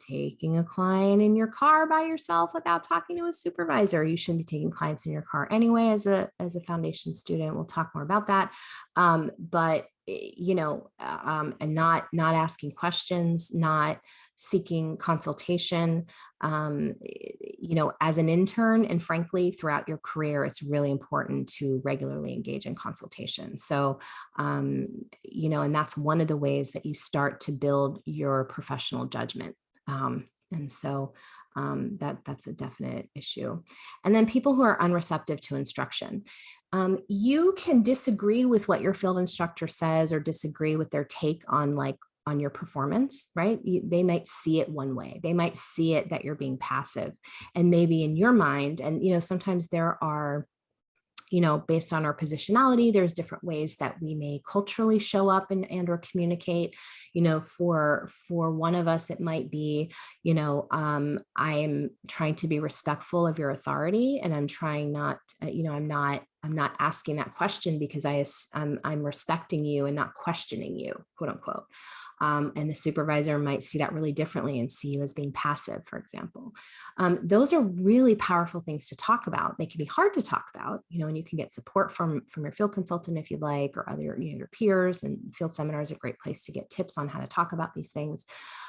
Taking a client in your car by yourself without talking to a supervisor. You shouldn't be taking clients in your car anyway as a foundation student. We'll talk more about that. And not asking questions, not seeking consultation, as an intern, and frankly, throughout your career, it's really important to regularly engage in consultation. So, and that's one of the ways that you start to build your professional judgment. And so that's a definite issue. And then people who are unreceptive to instruction. You can disagree with what your field instructor says or disagree with their take on your performance, right? They might see it one way. They might see it that you're being passive, and maybe in your mind, and sometimes there are based on our positionality, there's different ways that we may culturally show up and or communicate. For one of us, it might be, I'm trying to be respectful of your authority, and I'm trying not, I'm not asking that question because I'm respecting you and not questioning you, quote unquote. And the supervisor might see that really differently and see you as being passive, for example. Those are really powerful things to talk about. They can be hard to talk about, and you can get support from your field consultant if you'd like, or other, your peers, and field seminars are a great place to get tips on how to talk about these things.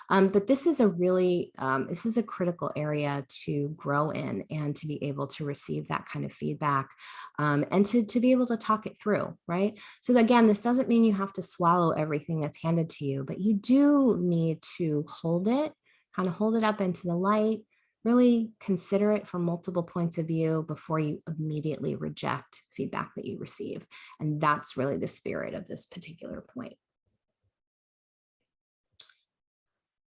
But this is a critical area to grow in, and to be able to receive that kind of feedback, and to be able to talk it through, right? So again, this doesn't mean you have to swallow everything that's handed to you, but you do need to hold it up into the light, really consider it from multiple points of view before you immediately reject feedback that you receive. And that's really the spirit of this particular point.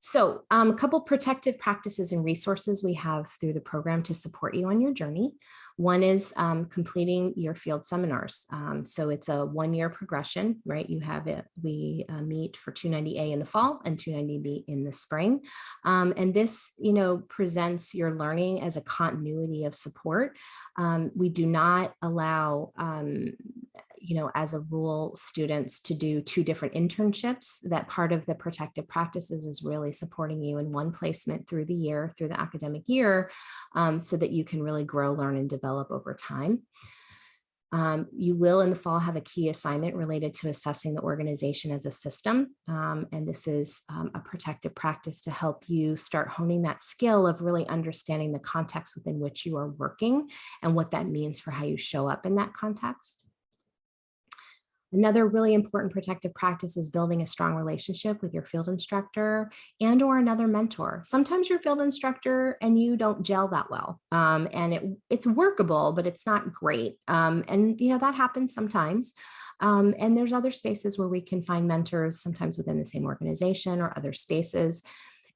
So a couple protective practices and resources we have through the program to support you on your journey. One is completing your field seminars. So it's a 1-year progression, right? We meet for 290A in the fall and 290B in the spring. And this, presents your learning as a continuity of support. We do not allow, as a rule, students to do 2 different internships. That part of the protective practices is really supporting you in one placement through the academic year, so that you can really grow, learn, and develop over time. You will in the fall have a key assignment related to assessing the organization as a system. And this is a protective practice to help you start honing that skill of really understanding the context within which you are working and what that means for how you show up in that context. Another really important protective practice is building a strong relationship with your field instructor and or another mentor. Sometimes your field instructor and you don't gel that well, and it's workable, but it's not great. And that happens sometimes. And there's other spaces where we can find mentors, sometimes within the same organization or other spaces.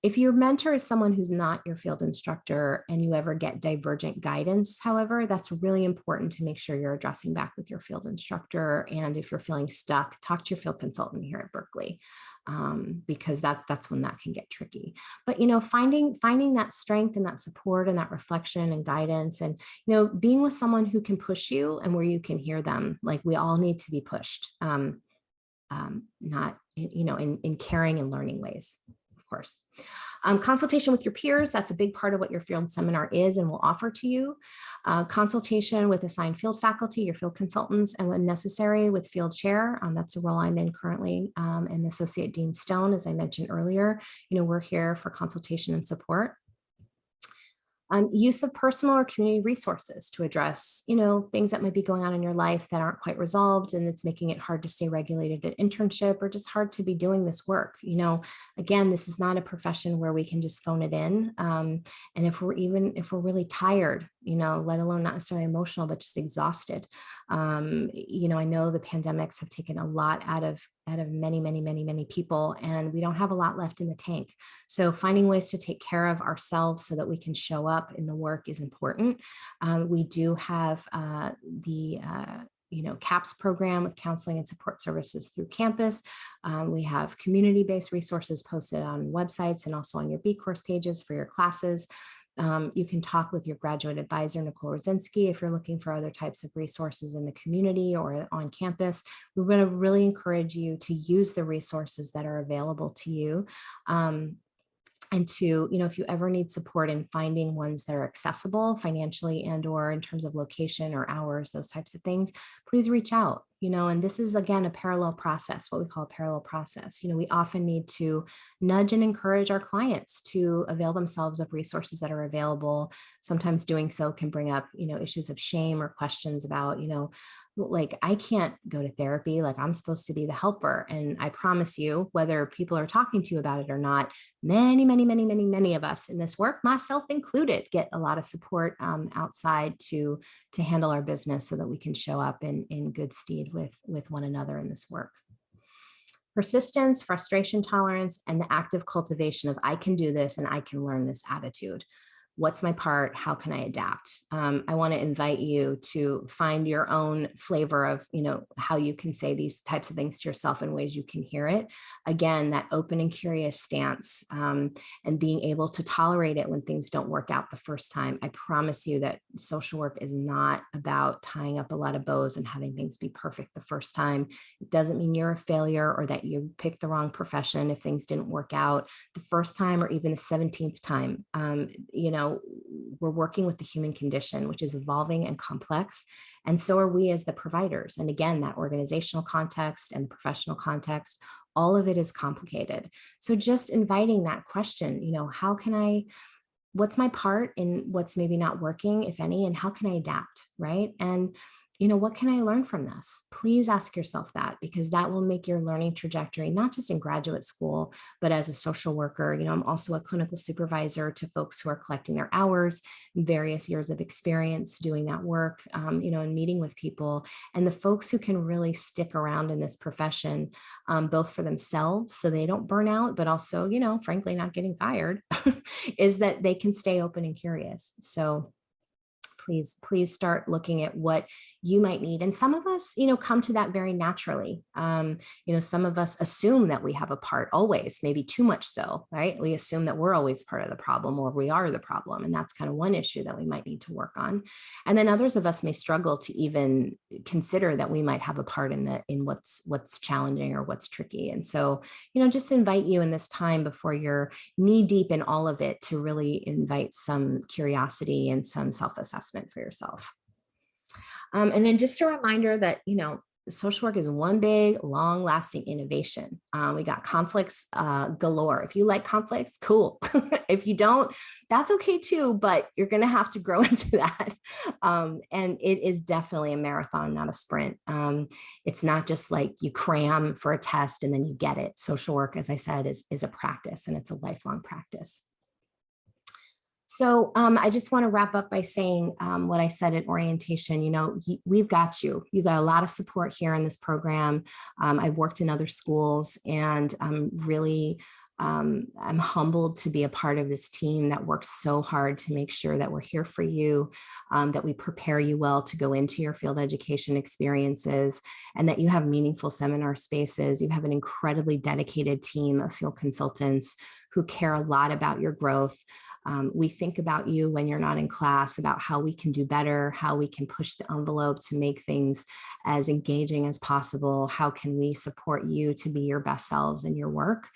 If your mentor is someone who's not your field instructor and you ever get divergent guidance, however, that's really important to make sure you're addressing back with your field instructor. And if you're feeling stuck, talk to your field consultant here at Berkeley, because that's when that can get tricky. But, finding that strength and that support and that reflection and guidance, and, being with someone who can push you and where you can hear them. Like, we all need to be pushed, not, in caring and learning ways. Of course. Consultation with your peers, that's a big part of what your field seminar is and will offer to you. Consultation with assigned field faculty, your field consultants, and when necessary with field chair. That's a role I'm in currently, and Associate Dean Stone, as I mentioned earlier. We're here for consultation and support. Use of personal or community resources to address, things that might be going on in your life that aren't quite resolved, and it's making it hard to stay regulated at internship, or just hard to be doing this work. Again, this is not a profession where we can just phone it in. And if we're really tired, let alone not necessarily emotional, but just exhausted. I know the pandemics have taken a lot out of many, many, many, many people, and we don't have a lot left in the tank. So finding ways to take care of ourselves so that we can show up in the work is important. We do have the CAPS program with counseling and support services through campus. We have community-based resources posted on websites and also on your B course pages for your classes. You can talk with your graduate advisor, Nicole Rosinski, if you're looking for other types of resources in the community or on campus. We're going to really encourage you to use the resources that are available to you. And to, if you ever need support in finding ones that are accessible financially and or in terms of location or hours, those types of things, please reach out. And this is, again, a parallel process, what we call a parallel process. We often need to nudge and encourage our clients to avail themselves of resources that are available. Sometimes doing so can bring up, issues of shame or questions about, like, I can't go to therapy, like I'm supposed to be the helper. And I promise you, whether people are talking to you about it or not, many, many, many, many, many of us in this work, myself included, get a lot of support outside to handle our business so that we can show up in good stead with one another in this work. Persistence, frustration tolerance, and the active cultivation of I can do this and I can learn this attitude. what's my part? How can I adapt? I want to invite you to find your own flavor of, how you can say these types of things to yourself in ways you can hear it. Again, that open and curious stance, and being able to tolerate it when things don't work out the first time. I promise you that social work is not about tying up a lot of bows and having things be perfect the first time. It doesn't mean you're a failure or that you picked the wrong profession if things didn't work out the first time or even the 17th time. We're working with the human condition, which is evolving and complex. And so are we as the providers. And again, that organizational context and professional context, all of it is complicated. So just inviting that question, what's my part in what's maybe not working, if any, and how can I adapt, right? And what can I learn from this? Please ask yourself that, because that will make your learning trajectory, not just in graduate school, but as a social worker. I'm also a clinical supervisor to folks who are collecting their hours, various years of experience doing that work, and meeting with people. And the folks who can really stick around in this profession, both for themselves so they don't burn out, but also, frankly, not getting fired, is that they can stay open and curious. So please start looking at what you might need. And some of us, come to that very naturally. Some of us assume that we have a part always, maybe too much so, right? We assume that we're always part of the problem, or we are the problem. And that's kind of one issue that we might need to work on. And then others of us may struggle to even consider that we might have a part in what's challenging or what's tricky. And so, just invite you in this time before you're knee deep in all of it to really invite some curiosity and some self-assessment for yourself. And then just a reminder that, social work is one big, long-lasting innovation. We got conflicts galore. If you like conflicts, cool. If you don't, that's okay too, but you're going to have to grow into that. And it is definitely a marathon, not a sprint. It's not just like you cram for a test and then you get it. Social work, as I said, is a practice, and it's a lifelong practice. So I just want to wrap up by saying what I said at orientation. We've got you. You've got a lot of support here in this program. I've worked in other schools, and I'm humbled to be a part of this team that works so hard to make sure that we're here for you, that we prepare you well to go into your field education experiences, and that you have meaningful seminar spaces. You have an incredibly dedicated team of field consultants who care a lot about your growth. We think about you when you're not in class, about how we can do better, how we can push the envelope to make things as engaging as possible. How can we support you to be your best selves in your work?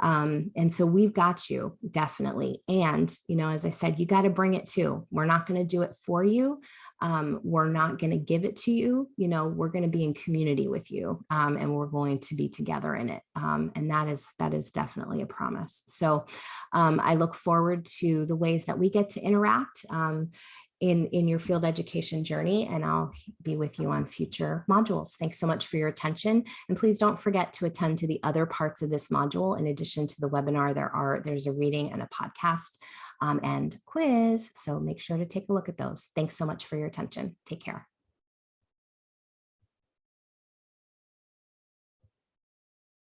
And so we've got you, definitely. And, as I said, you got to bring it too. We're not going to do it for you. We're not going to give it to you. We're going to be in community with you, and we're going to be together in it. And that is definitely a promise. So I look forward to the ways that we get to interact in your field education journey, and I'll be with you on future modules. Thanks so much for your attention. And please don't forget to attend to the other parts of this module. In addition to the webinar, there's a reading and a podcast and quiz. So make sure to take a look at those. Thanks so much for your attention. Take care.